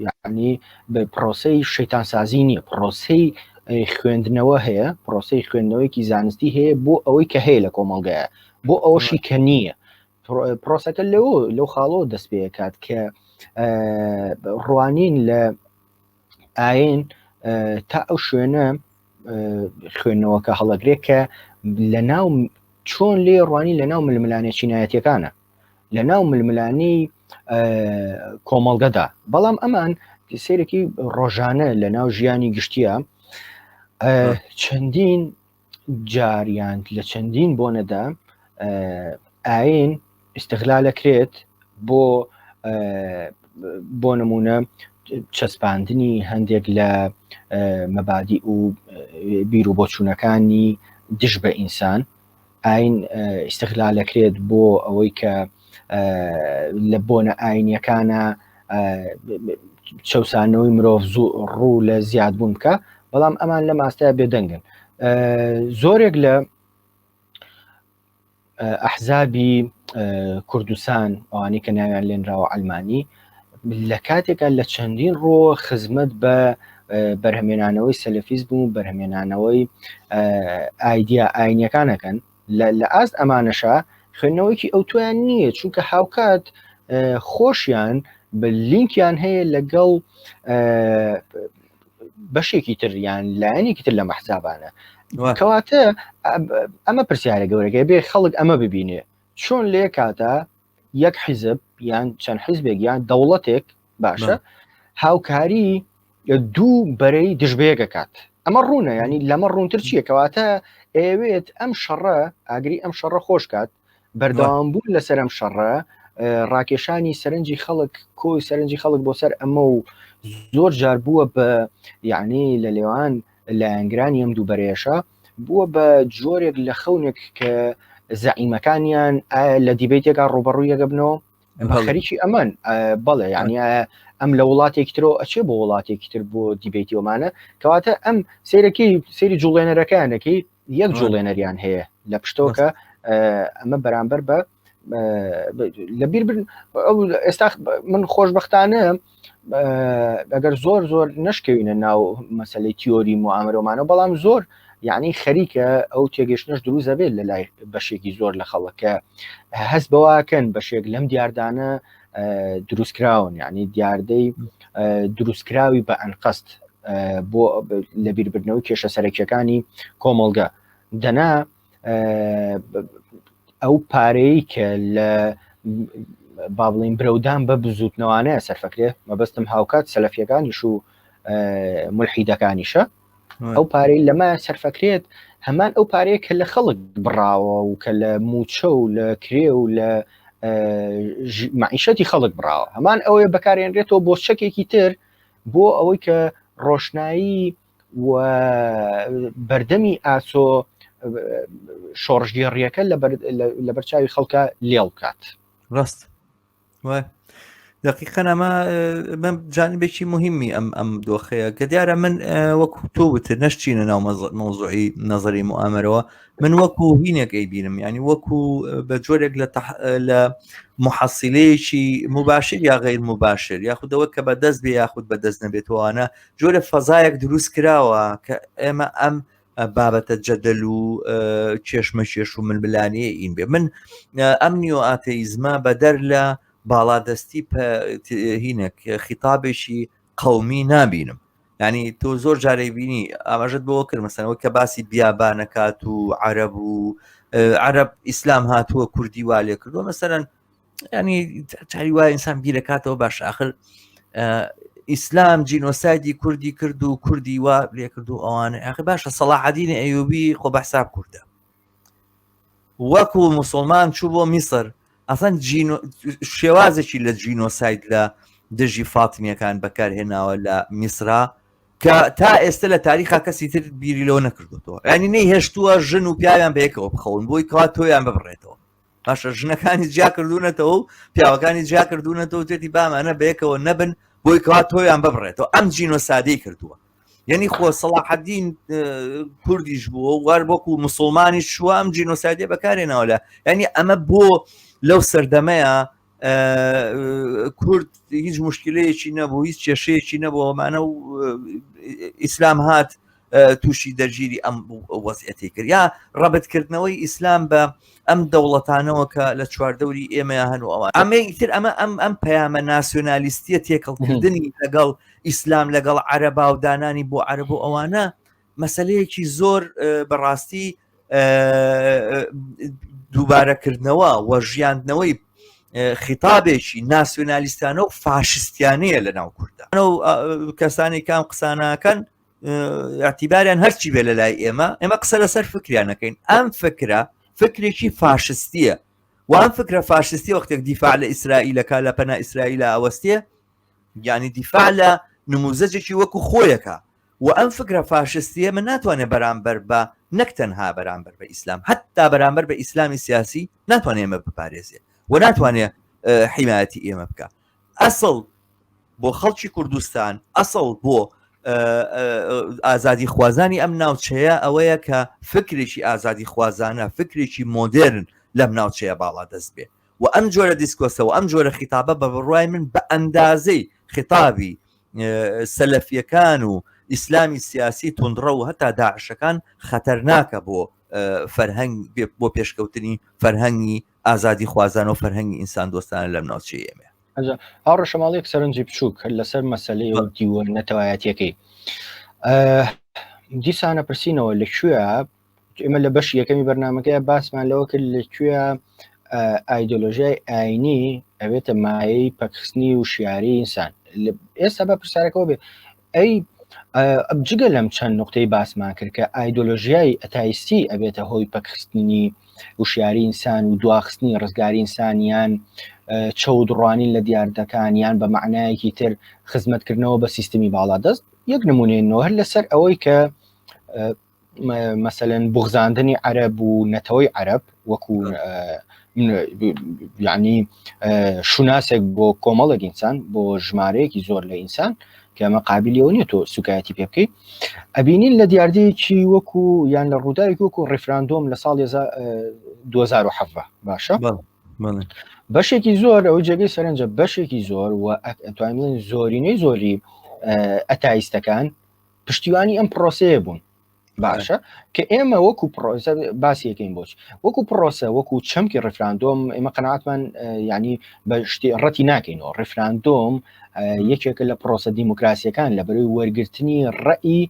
یعنی بە پرۆسەی شەیتانسازی نییە پرۆسەی خوێندنەوە هەیە پرۆسەی خوێندنەوەیکی زانستی هەیە بۆ ئەوەی کە هەیە لە کۆمەڵگەیە بۆ ئەوەشی کە نییە پرۆسەکە لەو خاڵەوە دەست پێ کات کە ڕوانین لە ئاین تا ئەو شوێنە خوێندنەوەکە هەڵەگرێت کە لە ناو چۆن لێ ڕوانی لە ناو ململانێ چینایەتیەکانە لە ناو ململانی کۆمەڵگەدا بەڵام ئەمان سێرەی ڕۆژانە لە ناو ژیانی گشتیە چەندین جاریان لە چەندین بۆنەدا ئاین استغلالەکرێت بۆ نمونە چەسپاندنی هەندێک لە مەبادی و بیر و بۆچوونەکانی دژ بە ئینسان ئاین استغلالەکرێت بۆ ئەوەی کە لە بۆنە ئاینیەکانە چەسانەوەی مرۆڤ ڕوو لە زیاد بوون بکە بەڵام ئەمان لە ماستەیە بێدەنگن زۆرێک لە ئەحزابی کوردستان ئەوانی کە ناویان لێنراوە ئەلمانی لە کاتێکە لە چەندین ڕۆ خزمەت بە بەرهەمێنانەوەی سەلەفیز بوو بەرهەمێنانەوەی ئایدیا ئاینیەکانەکەن لە ئاست ئەمانەشە خوێندنەوەیکی ئەو تویان نییە چونکە هاوکات خۆشیان بە لینکیان هەیە لەگەڵ بەشێکی تر یان لایەنێکی تر لە مەحزابانە کەواتە ئەمە پرسیارە گەورەکە بێ خەڵک ئەمە ببینێ چۆن لێ کاتە یەک حیزب یان چەند حیزبێک یان دەوڵەتێک باشە هاوکاری دوو بەرەی دژبەیەکە کات ئەمە ڕوونە ینی لەمە ڕوونتر چییە کەواتە ئەوێت ئەم شەڕە ئاگری ئەم شەڕە خۆش کات بەردەوام بوون لەسەر ئەم شەڕە ڕاکێشانی سەرنجی خەڵک کۆی سەرنجی خەڵک بۆ سەر ئەمە و زۆر جار بووە بە یعنی لە لێوان لایەنگرانی ئەم دوو بەرێشە بووە بە جۆرێک لە خەونێک کە زەعیمەکانیان لە دیبێتێکا ڕوبەڕوویەکە بنەوە خەریکی ئەمن بەڵێ یعنی ئەم لە وڵاتێکی ترۆ ئەچێ بۆ وڵاتێکی تر بۆ دیبێتی ومانە کەواتە ئەم سیرەکەی سێری جوڵێنەرەکانەکەی یەک جوڵێنەریان هەیە لە پشتۆکە ئەمە بەرامبەر بە لەبیر ئێستا من خۆشبەختانە ئەگەر زۆر زۆر نشکەوینە ناو مەسلەی تیۆری موامرۆمانە بەڵام زۆر یعنی خەریکە ئەو تێگەشتنش دروست دەبێت لە لای بەشێکی زۆر لە خەڵکە هەست بەواکەن بەشێک لەم دیاردانە دروستکراون یعنی دیاردەی دروستکراوی بە ئەنقەست بۆ لەبیربردنەوەی کێشە سەرەکیەکانی کۆمەڵگە دەنا ئەو پارەی کە لە با بڵین برەودان بە بزوتنەوانەیە سەرفەکرێ مەبەستم هاوکات سەلەفیەکانیش و مولحیدەکانیشە ئەو پارەی لەمە سەرفەکرێت هەمان ئەو پارەیە کە لە خەڵک بڕاوە و کە لە موچە و لە کرێ و لە معیشەتی خەڵک بڕاوە هەمان ئەوەیە بەکارێنرێتەوە بۆ شەکێکی تر بۆ ئەوەی کە ڕۆشنایی و بەردەمی ئاسۆ شۆڕژگێڕیەکە لە بەرچاوی خەڵکە لێڵ بکات ڕاست دقیقەن ئەمە جانبێکی مهمی ئەم دۆخەیە کە دیارە من وەکو تۆ وتر نەشچینە ناو مەوزوعی نەزەری موامەرەوە من وەکو هینێک ئەیبینم ینی وەکو بە جۆرێک لە محەسیلەیەکی مباشر یا غیر مباشر یاخودەوە کە بەدەست بێ یاخود بەدەست نەبێتوانە جۆرە فەزایەک دروست کراوە کە ئێمە ئەم بابەتە جەدەل و کێشمە کێش و منبلانیە ئین بێ من ئەم نیۆ ئاتەیزمە بەدەر لە باڵادەستی هینێک خیتابێکی قەومی نابینم ینی تۆ زۆر جارەی بینی ئاماژت بۆ کرد مەسەنەوە کە باسی بیابانەکات و عەرەب و عەرەب ئیسلام هاتووە کوردی وا لێ کردووە مەسەرەن ینی چاری وایە ئینسان بیرەکاتەوە باش ئاخر ئیسلام جینۆسایدی کوردی کرد و کوردی وا لێ کردو ئەوانە ئاخر باشە سەلاحەدینی ئەیوبی خۆ بەحساب کووردە وەکو موسڵمان چوو بۆ میسر ئەسان شێوازێکی لە جینۆساید لە دژی فاتمیەکان بەکارهێناوە لە میسرا کە تا ئێستا لە تاریخا کەسی تر بیری لەوە نەکردوەوە ینی نەی هێشتووە ژن و پیاویان بەیەکەوە بخەون بۆی کەوا تۆیان ببڕێتەوە باشە ژنەکانی جیا کردوونەتەوە و پیاوەکانی جیا کردوونەتەوە توێتی بامانە بەیەکەوە نەبن بۆی کەوا تۆیان ببڕێتەوە ئەم جینۆسادەی کردووە یعنی خۆ سەلاحەدین کوردیش بووە وار وەکو موسڵمانی شووە ئەم جینۆسایدێ بەکارهێناوە لە ینی ئەمە بۆ لەو سەردەمەیە کورد هیچ مشکلەیەکی نەبوو هیچ کێشەیەکی نەبووەمانە و ئیسلام هات تووشی دەرگیری ئەم وەزعەتی کرد یا ڕەبەتکردنەوەی ئیسلام بە ئەم دەوڵەتانەوە کە لە چواردەوری ئێمەیە هەن و ئەوان ئەمەیتر ئەم پەیامە ناسیۆنالیستیە تێکەڵکردنی لەگەڵ ئیسلام لەگەڵ عەرەبا و دانانی بۆ عەرەب و ئەوانە مەسەلەیەکی زۆر بەڕاستی دووبارەکردنەوە و ژیاندنەوەی خیتابێکی ناسیۆنالیستانە و فاشستیانەیە لە ناو کوردە و کەسانی کام قسانەکەن اعتیباریان هەرچی بێ لە لای ئێمە قسە لەسەر فکریانەکەین ئەم فکرێکی فاشستیە و ئەم فکرە فاشستی وەختێک دیفاع لە ئیسرائیلەکە لە پەنا ئیسرائیلە ئەوەستێ یعنی دیفاع لە نموزەجێکی وەکو خۆیەکە و ئەم فکرە فاشستیە من ناتوانێت بەرامبەر بە نەکتەنها بەرامبەر بە ئیسلام حتا بەرامبەر بە ئیسلامی سیاسی ناتوانێت ئێمە بپارێزێت و ناتوانێت حیمایەتی ئێمە بکە ئەسڵ بۆ خەڵکی کوردستان ئەسڵ بۆ ئازادی خوازانی ئەم ناوچەیە ئەوەیە کە فکرێکی ئازادی خوازانە فکرێکی مۆدرن لەم ناوچەیە باڵا دەست بێ و ئەم جۆرە دیسکۆسەوە ئەم جۆرە خیتابە بە بڕوای من بە ئەندازەی خیتابی سەلەفیەکان و ئیسلامی سیاسی توندڕە و هەتا داعشەکان خەتەرناکە بۆ فەرهەنگ بۆ پێشکەوتنی فەرهەنگی ئازادی خوازان و فەرهەنگی ئینسان دۆستانە لەم ناوچەیە ئێمە. هاوڕە شەماڵێک سەرنجی بچووک لەسەر مەسەلەی و دیوەر نەتەوایەتیەکەی دیسانە پرسیینەوە لەکوێە ئێمە لە بەش یەکەمی بەرنامەکەی باسمان لەوە کرد لەکوێ ئایدۆلۆژیای ئاینی ئەوێتە مایەی پەکخستنی و شیاری ئینسان. ئێستا بە پرسیارەکەەوە بێ ئەی جگە لەم چەند نقطەی باسمان کرد کە ئایدۆلۆژیای ئەتایستی ئەبێتە هۆی پەکخستنی وشیاری ئینسان و دواخستنی ڕزگاری ئینسانیان چەودڕوانی لە دیاردەکانیان بە معنایەکی تر خزمەتکردنەوە بە سیستمی باڵادەست یەک نمونێنەوە هەر لەسەر ئەوەی کە مەسەلەن بغزاندنی عەرەب و نەتەوەی عەرەب وەکو یعنی شوناسێک بۆ کۆمەڵێک ئینسان بۆ ژمارەیەکی زۆر لە ئینسان کە ئەمە قابلیەوە نیە تۆ سوکایەتی پێ بکەیت ئەبینین لە دیاردەیەکی وەکو یان لە ڕووداوێکی وەکو ڕیفراندۆم لە ساڵی 2007 باشە بەشێکی زۆر ئەو جێگەی سەرنجە بەشێکی زۆر و ئەتوانین زۆرینەی زۆری ئەتایستەکان پشتیوانی ئەم پرۆسەیە بوون باشە کە ئێمە وەکو پرۆسە باسیەکەین بۆچ وەکو پرۆسە وەکو چەمکی ڕیفراندۆم ئێمە قەناعەتمان ینی بە شتی ڕەتی ناکەینەوە ڕیفراندۆم یەکێکە لە پرۆسە دیموکراسیەکان لە بەروی وەرگرتنی ڕەئی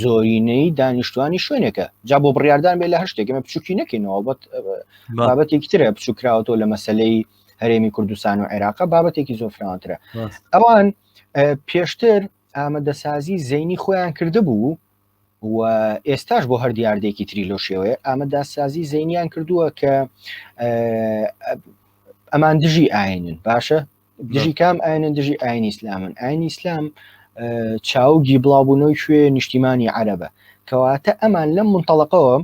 زۆرینەی دانیشتوانی شوێنێکە جا بۆ بڕیاردان بێ لە هەر شتێک ئێمە بچووکی نەکەینەوە بابەتێکی ترە بچوو کراوەتەوە لە مەسەلەی هەرێمی کوردستان و عێراق بابەتێکی زۆر فراوانترە ئەوان پێشتر ئامادەسازی زەینی خۆیان کرده بوو و ئێستاش بۆ هەر دیاردێکی تری لۆ شێوەیە ئامادەسازی زەینیان کردووە کە ئەمان دژی ئاینن باشە دژی کام ئاینن دژی ئاینی ئیسلامن ئاینی ئیسلام چاوگی بڵاوبوونەوەی شوێ نیشتیمانی عەرەبە کەواتە ئەمان لەم منتەڵەقەوە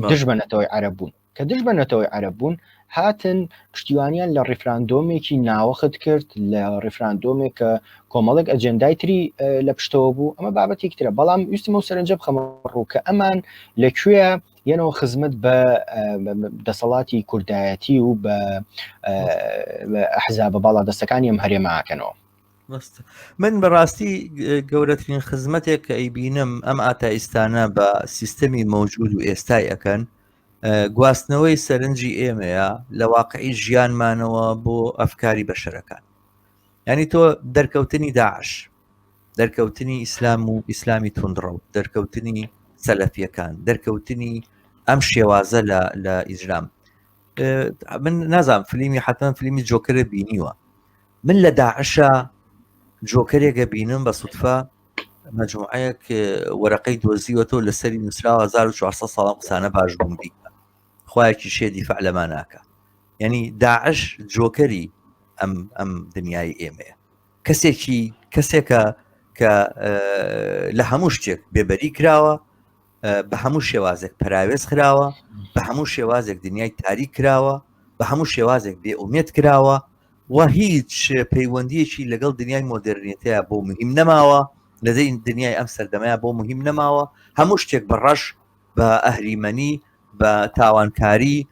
دژ بە نەتەوەی عەرەب بوون کە دژ بە نەتەوەی عەرەب بوون هاتن پشتیوانیان لە ڕیفراندۆمێکی ناوەخت کرد لە ڕیفراندۆمێک کە کۆمەڵێک ئەجەندای تری لە پشتەوە بوو ئەمە بابەتێک ترە بەڵام ویستمە و سەرنجە بخەمە ڕوو کە ئەمان لەکوێ یەنەوە خزمەت بە دەسەڵاتی کوردایەتی و بە ئەحزاب باڵادەستەکانی ئەم هەرێماکەنەوە. من بەڕاستی گەورەترین خزمەتێک کە ئەیبینم ئەم ئاتایستانە بە سیستەمی مەوجود و ئێستای ئەەکەن گواستنەوەی سەرنجی ئێمەیە لە واقعی ژیانمانەوە بۆ ئەفکاری بەشەرەکان ینی تۆ دەرکەوتنی داعش دەرکەوتنی ئیسلام و ئیسلامی توندڕە و دەرکەوتنی سەلەفیەکان دەرکەوتنی ئەم شێوازە لە ئیسلام من نازانم فیلمی حتما فیلمی جۆکرە بینیوە من لە داعشە جۆکرێکە بینم بە سوتفە مەجموعەیەک وەرەقەی دۆزیوەتەوە لەسەری نووسراوە 1400 ساڵ قسانە باش بوون بیکە خوایەکی شێ دیفاع لەمان ناکە یعنی داعش جۆکەری ئەم دنیای ئێمەیە کەسێکە کە لە هەموو شتێک بێبەری کراوە بە هەموو شێوازێک پراوێز کراوە بە هەموو شێوازێک دنیای تاریک کراوە بە هەموو شێوازێک بێئومێت کراوە و هیچ پەیوەندیەکی لەگەڵ دنیای مۆدرنیتەیە بۆ مهم نەماوە لەدەی دنیای ئەم سەردەمەیە بۆ مهم نەماوە هەموو شتێک بەڕەش بە ئەهریمەنی بە تاوانکاری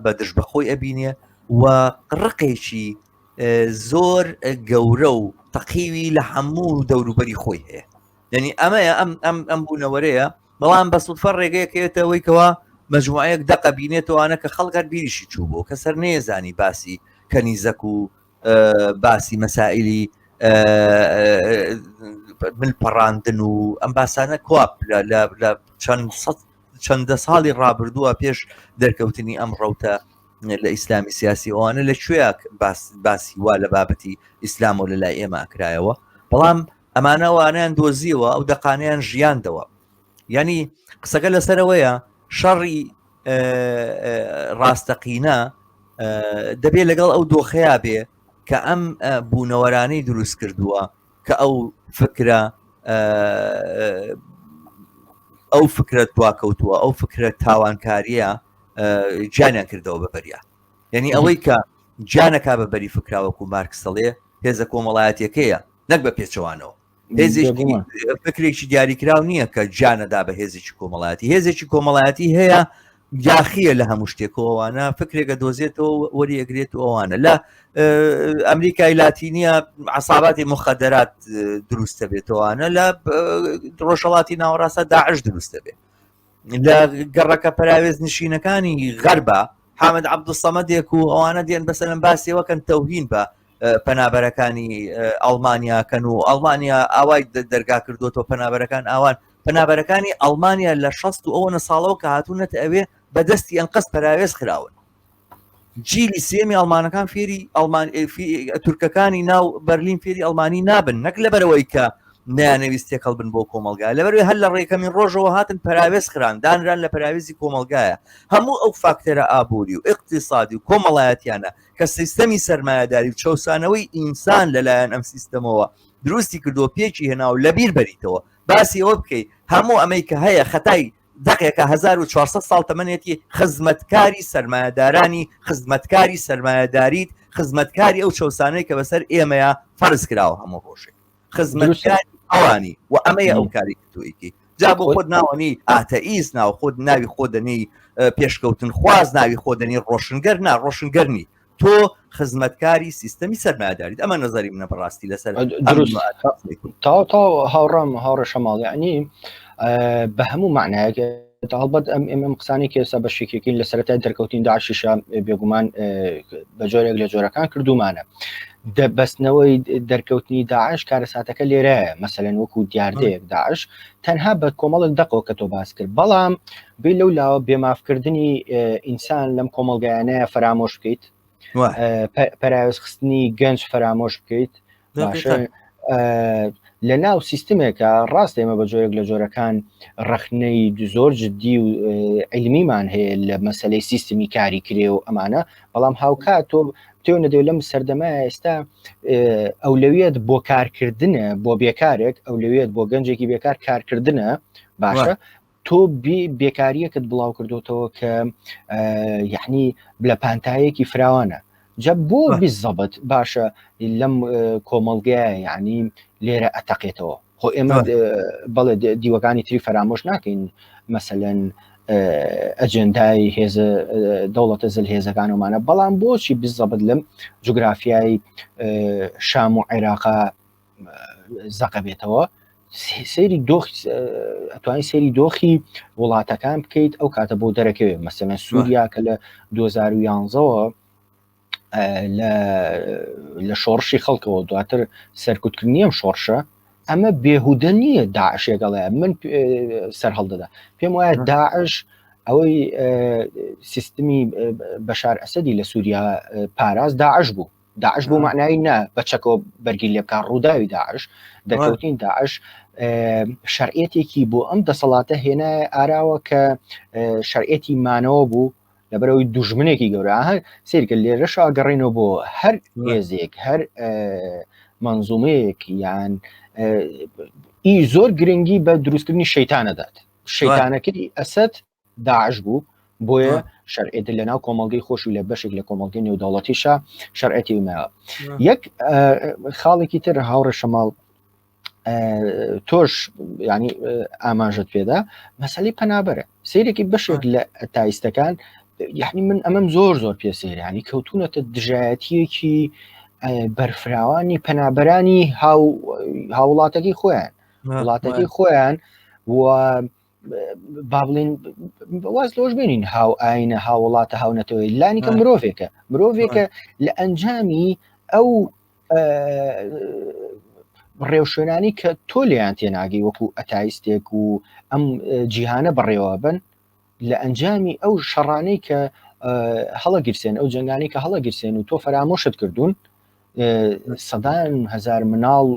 بە دژبەخۆی ئەبینێ و ڕقێکی زۆر گەورە و تەقیوی لە هەموو دەوروبەری خۆی هەیە یعنی ئەمەیە ئەم بوونەوەرەیە بەڵام بە سوتفە ڕێگەیەکێتەوەی کەوە مەجموعەیەک دەقە بینێتەوەوانە کە خەڵکات بیریشی چوو بۆ کە سەر نێزانی باسی کەنیزەک و باسی مەسائلی ملپەڕاندن و ئەم باسانە کواب لە چەندە ساڵی ڕابردووە پێش دەرکەوتنی ئەم ڕەوتە لە ئیسلامی سیاسی ئەوانە لەکوێ باسی وا لە بابەتی ئیسلام و لە لای ئێمە ئەکرایەوە بەڵام ئەمانەوانیان دۆزیەوە ئەو دەقانیان ژیاندەوە ینی قسەکە لەسەرەوەیە شەڕی ڕاستەقینە دەبێت لەگەڵ ئەو دۆخەیە بێ کە ئەم بوونەوەرانەی دروست کردووە کە ئەو فکرە دواکەوتووە ئەو فکرە تاوانکاریە جانیان کردەوە بەبەریا یعنی ئەوەی کە جانەکا بەبەری فکراوەکو مارکسەڵێ هێزە کۆمەڵایەتیەکەیە نەک بە پێچەوانەوە. هێزێکی فکرێکی دیاریکرااو نییە کە جانەدا بە هێزێکی کۆمەڵایەتی. هێزێکی کۆمەڵایەتی هەیە یاخیە لە هەموو شتێکەوەوانە فکرێکە دۆزێتەوە وەریەگرێت و ئەوانە لە ئەمریکای لاتینیە عساباتی مخەدەرات دروستە بێتەوەوانە لە ڕۆژهەڵاتی ناوەڕاستە داعش دروستە بێت لە گەڕەکە پراوێز نشینەکانی غەربە حامد عەبدوڵسەمەدێک و ئەوانە دێن بەسەرم باسیەوەکەن تەوهین بە پەنابەرەکانی ئەڵمانیاکەن و ئەڵمانیا ئاوای دەرگا کردوەوە پەنابەرەکان ئاوان پەنابەرەکانی ئەڵمانیا لە 60 و ئەوەنە ساڵەوە کە هاتوونەتە ئەوێ بەدەستی ئەنقەس پراوێز خراون. جیلی سێمی ئەڵمانەکان فێری تورکەکانی ناو بەرلین فێری ئەڵمانی نابن نەک لەبەرەوەی کە نەیانەویستێک هەڵبن بۆ کۆمەلگای لەبەروێ هەر لە ڕێکەمین ڕۆژەوە هاتن پراوێز خران دانران لە پراوێزی کۆمەلگایە. هەموو ئەو فاکتەرە ئابووری و اقتصادی و کۆمەڵایەتیانە کە سیستەمی سەرمایه‌داری و چەسانەوەی ئینسان لەلایەن ئەم سیستەمەوە دروستی کردو پێکی هێنا و لەبیر بەریتەوە باسی ئەوە بکەیت هەموو ئەمەی کە هەیە خەتای دقیقە 1400 ساڵ تەمەنێتی خزمەتکاری سەرمایه‌دارانی خزمەتکاری سەرمایه‌داریت خزمەتکاری ئەو چەسانەی کە بەسەر ئێمەیە فەرز کراوە هەموو ڕۆژێک خزمەتکاری ئەوانی و ئەمەیە ئەو کاری کردوویکی جا بۆ خۆت ناوەنی ئاتەئیست ناو خۆت ناوی خۆدەنی پێشکەوتن خواز ناوی خۆدەنی ڕۆشنگەر نا ڕۆشنگەرنی تۆ خزمەتکاری سیستەمی سەرمایه‌داریت ئەمە نەزەری منە بەڕاستی لەسەر تا هاوڕام هاوڕە شەماڵ یعنی بە هەموو معنایەک هەڵبەت ئەم قسانی کە ئێستا بە شێکێکی لە سەرەتای دەرکەوتین داعشیشە بێگومان بە جۆرێک لە جۆرەکان کردومانە دەبەستنەوەی دەرکەوتنی داعش کارەساتەکە لێرەیە مەسەلەن وەکو دیاردەیەک داعش تەنها بە کۆمەڵک دەقەوە کە تۆ باس کرد بەڵام بێ لەولاوە بێمافکردنی ئینسان لەم کۆمەلگایانەیە فرامۆش بکەیت پەراوێز خستنی گەنج فرامۆش بکەیت لە ناو سیستمێکە ڕاست ئێمە بە جۆرێک لە جۆرەکان ڕەخنەی زۆر جددی و عیلمیمان هەیە لە مەسلەی سیستمی کاری کرێ و ئەمانە بەڵام هاوکات تۆ تێو نەدەوێت لەم سەردەمای ئێستا ئەولەویەت بۆ کارکردنە بۆ بێکارێک ئەولەویەت بۆ گەنجێکی بێکار کارکردنە باشە تۆ بێکاریەکەت بڵاو کردوتەوە کە یعنی بلە پانتایەکی فراوانە جە بۆ بیزەبت باشە لەم کۆمەڵگەیە یعنی لێرە ئەتەقێتەوە خۆ ئێمە بەڵێ دیوەکانی تری فرامۆش ناکەین مەسەلەن ئەجندای هێزە دەوڵەتە زل هێزەکانمانە بەڵام بۆچی بیزەبت لەم جوگرافیای شام و عێراقا زەقە بێتەوە سەیری ئەتوانی سەیری دۆخی وڵاتەکان بکەیت ئەو کاتە بۆ دەرەکەوێت مەسەلەن سووریا کە لە 2011ەوە لە شۆڕشی خەڵکەوە دواتر سەرکوتکردنی ئەم شۆڕشە ئەمە بێهودە نییە داعشێگەڵەیە من سەر هەڵدەدا پێم وایە داعش ئەوەی سیستمی بەشار ئەسەدی لە سووریا پاراز داعش بوو معنایی نا بەچەکەوە بەرگی لێ بکار ڕووداوی داعش دەکەوتین داعش شەرعێتێکی بۆ ئەم دەسەڵاتە هێنا ئاراوە کە شەرعێتی مانەوە بوو لەبەرەوەی دوژمنێکی گەورە سیرکە لێرەش ئاگەڕێنەوە بۆ هەر هێزێک هەر منزومەیەک یان زۆر گرنگی بە دروستکردنی شەیتانەدات شەیتانەکەی ئەسەد داعش بوو بۆیە شەرعێت لە ناو کۆمەڵگەی خۆش و لە بەشێک لە کۆمەڵگەی نێودەوڵەتیشە شەرعەتی ومەوە یەک خاڵێکی تر هاوڕێ شەماڵ تۆش ینی ئاماژت پێدا مەسەلەی پەنابەرە سیرێکی بەشێک لە ئەتایستەکان یعنی من ئەمەم زۆر پێسێر ینی کەوتونەتە دژایەتیەکی بەرفراوانی پەنابەرانی هاوڵاتەکەی خۆیان وڵاتەکەی خۆیان و با بڵێن واز لۆژ بێنین هاو ئاینە هاوڵاتە هاونەتەوەی لانیکە مرۆڤێکە لە ئەنجامی ئەو ڕێوشێنانی کە تۆ لێیان تێناگەی وەکو ئەتایستێک و ئەم جیهانە بەڕێوە بن لە ئەنجامی ئەو شەڕانەی کە هەڵەگیرسێن ئەو جنگانی کە هەڵەگیرسێن و تۆ فرامۆشت کردوون سەدان هزار مناڵ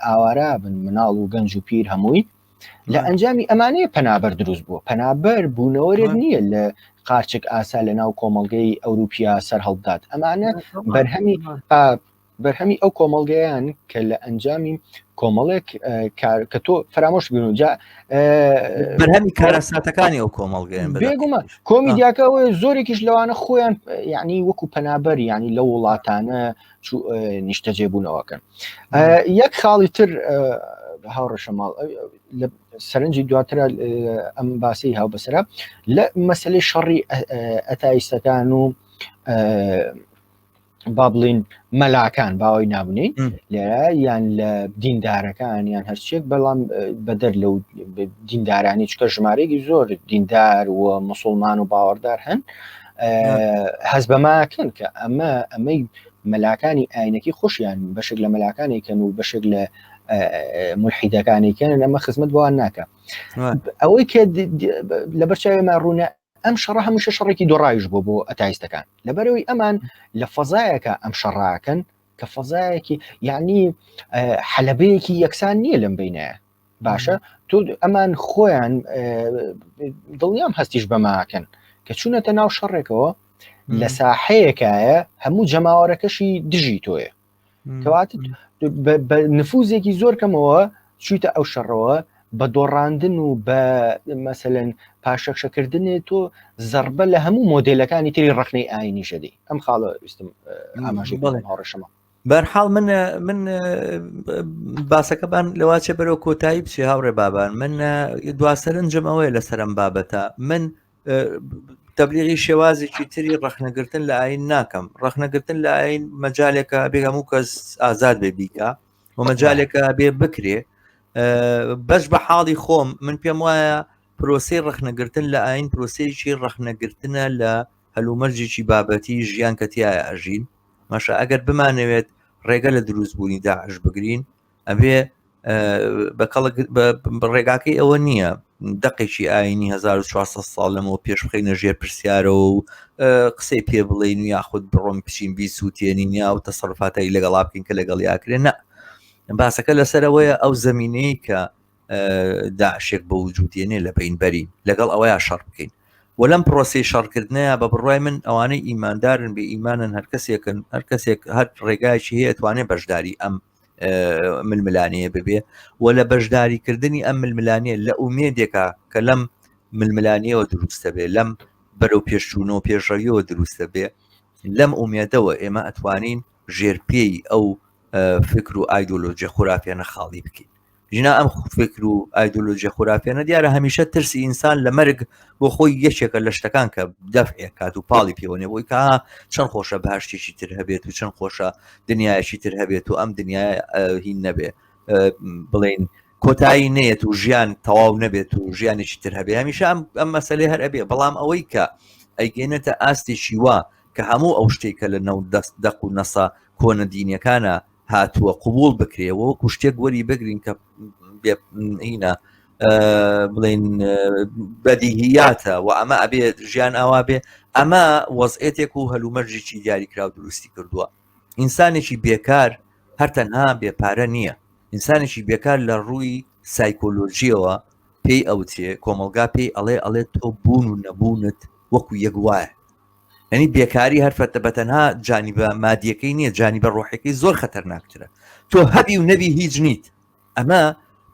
ئاوارە بن مناڵ و گەنج و پیر هەمووی لە ئەنجامی ئەمانەیە پەنابەر دروست بووە پەنابەر بوونەوەرێک نییە لە قارچێک ئاسا لە ناو کۆمەڵگەی ئەوروپیا سەر هەڵدات ئەمانە بەرهەمی بەرهەمی ئەو کۆمەڵگەیان کە لە ئەنجامی کۆمەڵێک کە تۆ فرامۆش بن جا بەرهەمی کارەساتەکانی ئەو کۆمەڵگەیان بێگومان کۆمیدیاکەەوە زۆرێکیش لەوانە خۆیان ینی وەکو پەنابەر ینی لە وڵاتانە نیشتە جێبوونەوەکەن. یەک خاڵی تر هاوڕێشەماڵ لە سەرنجی دواترە ئەم باسی هاو بەسرە لە مەسلەی شەڕی ئەتایستەکان و با بڵین مەلاکان باوەی نابنین لێرە یان لە دیندارەکان یان هەرچێک بەڵام بەدەر لەو دیندارانی چکە ژمارەیەکی زۆر دیندار و مسلمان و باوەڕدار هەن هەز بەماکەن کە ئەمەی مەلاکانی ئاینەکی خۆشیان بەشێک لە مەلاکانێکن و بەشێک لە ملحیدەکانێکن ئەمە خزمەت بۆوان ناکە ئەوەی کە لە بەرچاوێمە ڕوونە ئەم شەڕە هەمیشە شەڕێکی دۆڕایش بۆ ئەتایستەکان لەبەرەوەی ئەمان لە فەزایەکە ئەم شەڕاکەن کە فەزایەکی یعنی حەلەبەیەکی یەکسان نییە لەم بینایە باشە تۆ ئەمان خۆیان دڵنیام هەستیش بەماکەن کە چوونەتە ناو شەڕێکەوە لە ساحەیەکایە هەموو جەماوەرەکەشی دژی تۆیە کەواتە بە نفوزێکی زۆر کەمەوە چوویتە ئەو شەڕەوە بە دۆڕاندن و بە مەسەلەن پاشەکشەکردنێت تۆ زەربە لە هەموو مۆدلەکانی تری ڕخنەی ئاینی شەدەی ئەم خاڵە ویستم ئاماژەی هاوڕێشەمە بەرحاڵ من باسەکەبان لەواچە بەرەو کۆتایی بچێ هاوڕێ بابان من دواسەرنجم ئەوەیە لەسەرم بابەتە من تەبلیغی شێوازێکی تری ڕخنەگرتن لە ئاین ناکەم ڕخنەگرتن لە ئاین مەجالێکە بێ هەموو کەس ئازاد بێ بیکە و مەجالێکە بێ بکرێ بەش بە حاڵی خۆم من پێم وایە پرۆسی ڕخنەگرتن لە ئاین پرۆسەیەکی ڕخنەگرتنە لە هەلومەرجێکی بابەتی ژیان کە تایە ئەژین ماشە ئەگەر بمانەوێت ڕێگە لە دروستبوونی داعش بگرین ئەبێ بە ڕێگاکەی ئەوە نییە دقێکی ئاینی 1400 ساڵ لەمەوە پێش بخەینە ژێر پرسیارەوە و قسەی پێ بڵین و یاخود بڕۆم بچین بی سووتێنین یا و تەسەڕفاتایی لەگەڵا بکەین کە لەگەڵ یاکرێن نە باسەکە لەسەرەوەیە ئەو زمینەیە کە داعشێک بە وجودێنێ لە بینبەری لەگەڵ ئەوەیە شەڕ بکەین و لەم پرۆسی شەڕکردنەیە بە بڕای من ئەوانەی ئیماندارن بێ ئیمانن هەر کەسێکن هەر کەسێک هەر ڕێگایکی هەیە توانێت بەشداری ئەم ململانەیە ببێ و لە بەشداریکردنی ئەم ململانەیە لە ئومێدێکە کە لەم ململانەیەوە دروستە بێ لەم بەرەو پێشچوونەوە پێشڕەویەوە دروستە بێ لەم ئومێدەوە ئێمە ئەتوانین ژێرپێی ئەو فکر و ئایدۆلۆژیە خورافیانە خاڵی بکەین ژنا ئەم فکر و ئایدۆلۆژیە خورافیانە دیارە هەمیشە ترسی ئینسان لە مەرگ بۆ خۆی یەکێکە لە شتەکان کە دەفعێک کات و پاڵی پێوەنێ بۆی کە چەند خۆشە بەهشتێکی تر هەبێت و چەند خۆشە دنیایەکی تر هەبێت و ئەم دنیای هین نەبێ بڵین کۆتایی نێت و ژیان تەواو نەبێت و ژیانێکی تر هەبێ هەمیشە ئەم مەسەلەی هەر ئەبێ بەڵام ئەوەی کە ئەیگەێنێتە ئاستێکی وا کە هەموو ئەو شتێکە لە نەو دەق و نەسا کۆنە دینیەکانە هاتووە قبول بکرێەوە وەکو شتێک وەری بگرین کە هینە بڵین بەدیهیاتە و ئەمە ئەبێ ژیان ئاوا بێ ئەمە وەزعێتێک و هەلومەرجێکی دیاریکرا و دروستی کردووە ئینسانێکی بێکار هەر تەنها بێپارە نییە ئینسانێکی بێکار لە ڕووی سایکۆلۆژیەوە پێی ئەوتێ کۆمەلگا پێی ئەڵێ تۆ بوون و نەبوونت وەکو یەک وایە ینی بێکاری هەرفەتە بەتەنها جانیبە مادیەکەی نییە جانیبە ڕۆحەکەی زۆر خەتەرناکترە تۆ هەبی و نەبی هیچ نیت ئەمە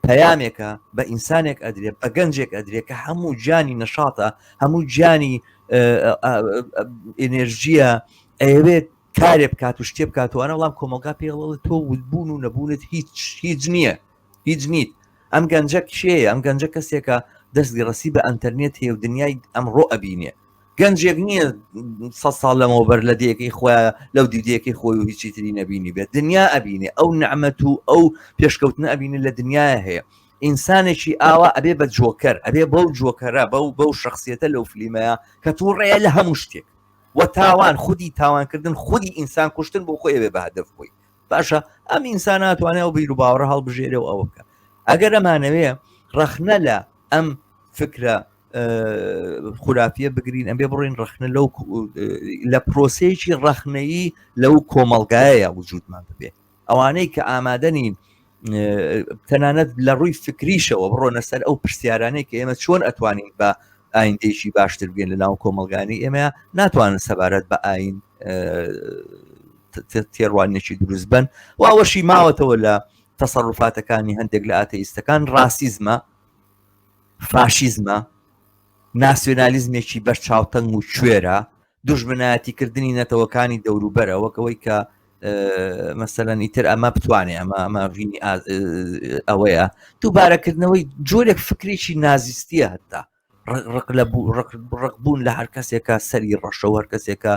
پەیامێکە بە ئینسانێک ئەدرێ بە گەنجێک ئەدرێ کە هەموو جانی نەشاتە هەموو جانی ئێنێرژیە ئەوێت کارێ بکات و شتێ بکاتوانە وەڵام کۆمەلگا پێڵڵێت تۆ بوون و نەبوونت هیچ نییە هیچ نیت ئەم گەنجە کشەیە ئەم گەنجە کەسێکە دەستگەڕەسی بە ئەنتەرنێت هەیە و دنیای ئەمڕۆ ئەبینێ گەنجێک نییە 100 ساڵ لەمەوە بەر لە دیەکەی خۆیان لەو دیدەکەی خۆی و هیچی تری نەبینی بێت دنیا ئەبینێ ئەو نەعمەت و ئەو پێشکەوتنە ئەبینێ لە دنیاە هەیە ئینسانێکی ئاوا ئەبێ بە جۆکەر ئەبێ بەو جۆکەرە بەو شخصیەتە لەو فلیمەیە کە تووڕێە لە هەموو شتێک و تاوان خودی تاوانکردن خودی ئینسان کوشتن بۆ خۆی ئەبێ بە هەدەف خۆی باشە ئەم ئینسان ناتوانێت ئەو بیر و باوەڕە هەڵبژێرێ و ئەوە بکە ئەگەر ئەمانەوێ ڕەخنە لە ئەم فکرە خورافیە بگرین ئەمبێ بڕین ڕخنە لەو لە پرۆسەیەکی ڕەخنەیی لەو کۆمەڵگایە وجودمان ببێ ئەوانەی کە ئامادەنین تەنانەت لە ڕووی فکریشەوە بڕۆنە سەر ئەو پرسیارانەی کە ئێمە چۆن ئەتوانین بە ئایندێکی باشتر بگەین لە ناو کۆمەلگانی ئێمە ناتوانن سەبارەت بە ئاین تێڕوانێکی دروست بن و ئەوەشی ماوەتەوە لە تەسەڕوفاتەکانی هەندێک لە ئاتەئیستەکان ڕاسیزمە، فاشیزمە، ناسیۆنالیزمێکی بەر چاوتەنگ و کوێرە، دوژمنایەتیکردنی نەتەوەکانی دەوروبەرە وەکەوەی کە مەسەلەن ئیتر ئەمە بتوانێ ئەمە ڕینی ئەوەیە دووبارەکردنەوەی جۆرێک فکرێکی نازیستیە هەتا ڕقبوون لە هەر کەسێکە سەری ڕەشەوە هەر کەسێکە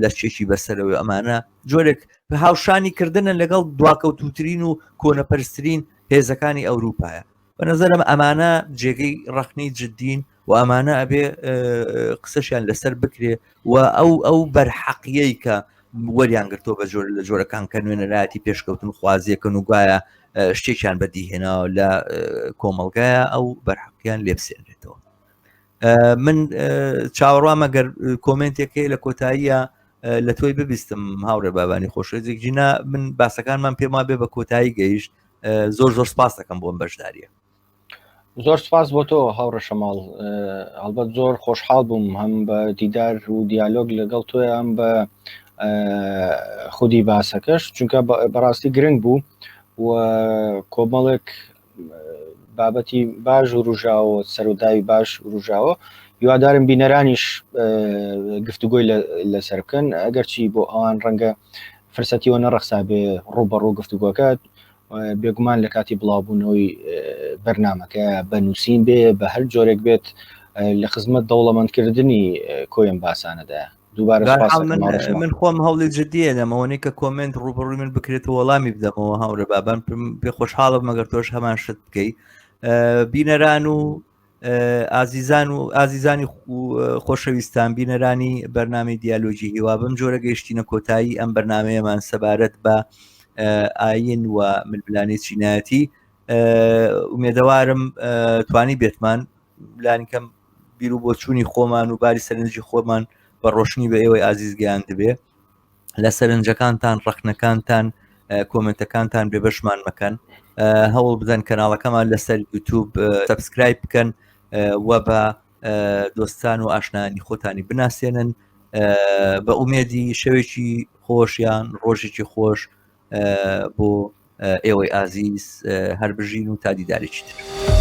لە چێکی بەسەرەوەی ئەمانە جۆرێک هاوشانی کردنە لەگەڵ دواکەوتوترین و کۆنەپەرسترین هێزەکانی ئەوروپایە. بەنەزەرم ئەمانە جێگەی ڕەخنەی جددین و ئەمانە ئەبێ قسەشیان لەسەر بکرێ و ئەو بەرحەقیەی کە وەریان گرتۆ بە جۆر لە جۆرەکان کە نوێنەرایەتی پێشکەوتن خوازیەکەن و گوایە شتێکیان بەدیهێناوە لە کۆمەڵگایە ئەو بەرحەقیان لێبسێنرێتەوە. من چاوەڕوامە گەر کۆمنتێکی لە کۆتاییە لە تۆی ببیستم هاوڕێ بابانی خۆشەویست جینا من باسەکانمان پێما بێ بە کۆتایی گەیشت زۆر سپاس دەکەم بۆم بەشداریە. زۆر سپاس بۆ تۆ هاوڕە شەماڵ هەڵبەت زۆر خۆشحاڵ بووم هەم بە دیدار و دیالۆگ لەگەڵ تۆی ئەم بە خودی باسەکەش چونکە بەڕاستی گرنگ بوو و کۆمەڵێک بابەتی باش و ڕژاوە سەروداوی باش ڕژاوە هیوادارم بینەرانیش گفتوگۆی لەسەر بکەن ئەگەرچی بۆ ئەوان ڕەنگە فرسەتیەوە نەڕەخسا بێ ڕوبەڕوو گفتوگۆکات بێگومان لە کاتی بڵاوبوونەوەی بەرنامەکە بەنووسین بێ بە هەر جۆرێک بێت لە خزمەت دەوڵەمەندکردنی کۆیان باسانەدا. من خۆم هەوڵی جددیە لەمەوەی کە کۆمنت ڕوبڕووی من بکرێتەوە وەڵامی بدەمەوە هاوڕێ بابان پێ خۆشحاڵم مەگەر تۆش هەمان شت بکەی. بینەران و ئازیزانی خۆشەویستان بینەرانی بەرنامەی دیالۆجی هیوا بم جۆرە گەیشتینە کۆتایی ئەم بەرنمەیەمان سەبارەت بە ئاین و ململانی چینایەتی ئومێدەوارم توانی بێتمان لانیکەم بیر و بۆچوونی خۆمان و باری سەرنجی خۆمان بە ڕۆشنی بە ئێوەی ئازیز گەیان دەبێ لە سەرنجەکانتان ڕەخنەکانتان کۆمنتەکانتان بێبەشمان مەکەن هەوڵ بدەن کەناڵەکەمان لەسەر یوتیوب سەبسکرایب بکەن و بە دۆستان و ئاشنانی خۆتانی بناسێنن بە ئومێدی شەوێکی خۆشیان ڕۆژێکی خۆش بۆ ئێوەی ئازیز هەر بژین و تا دیدارێکی تر.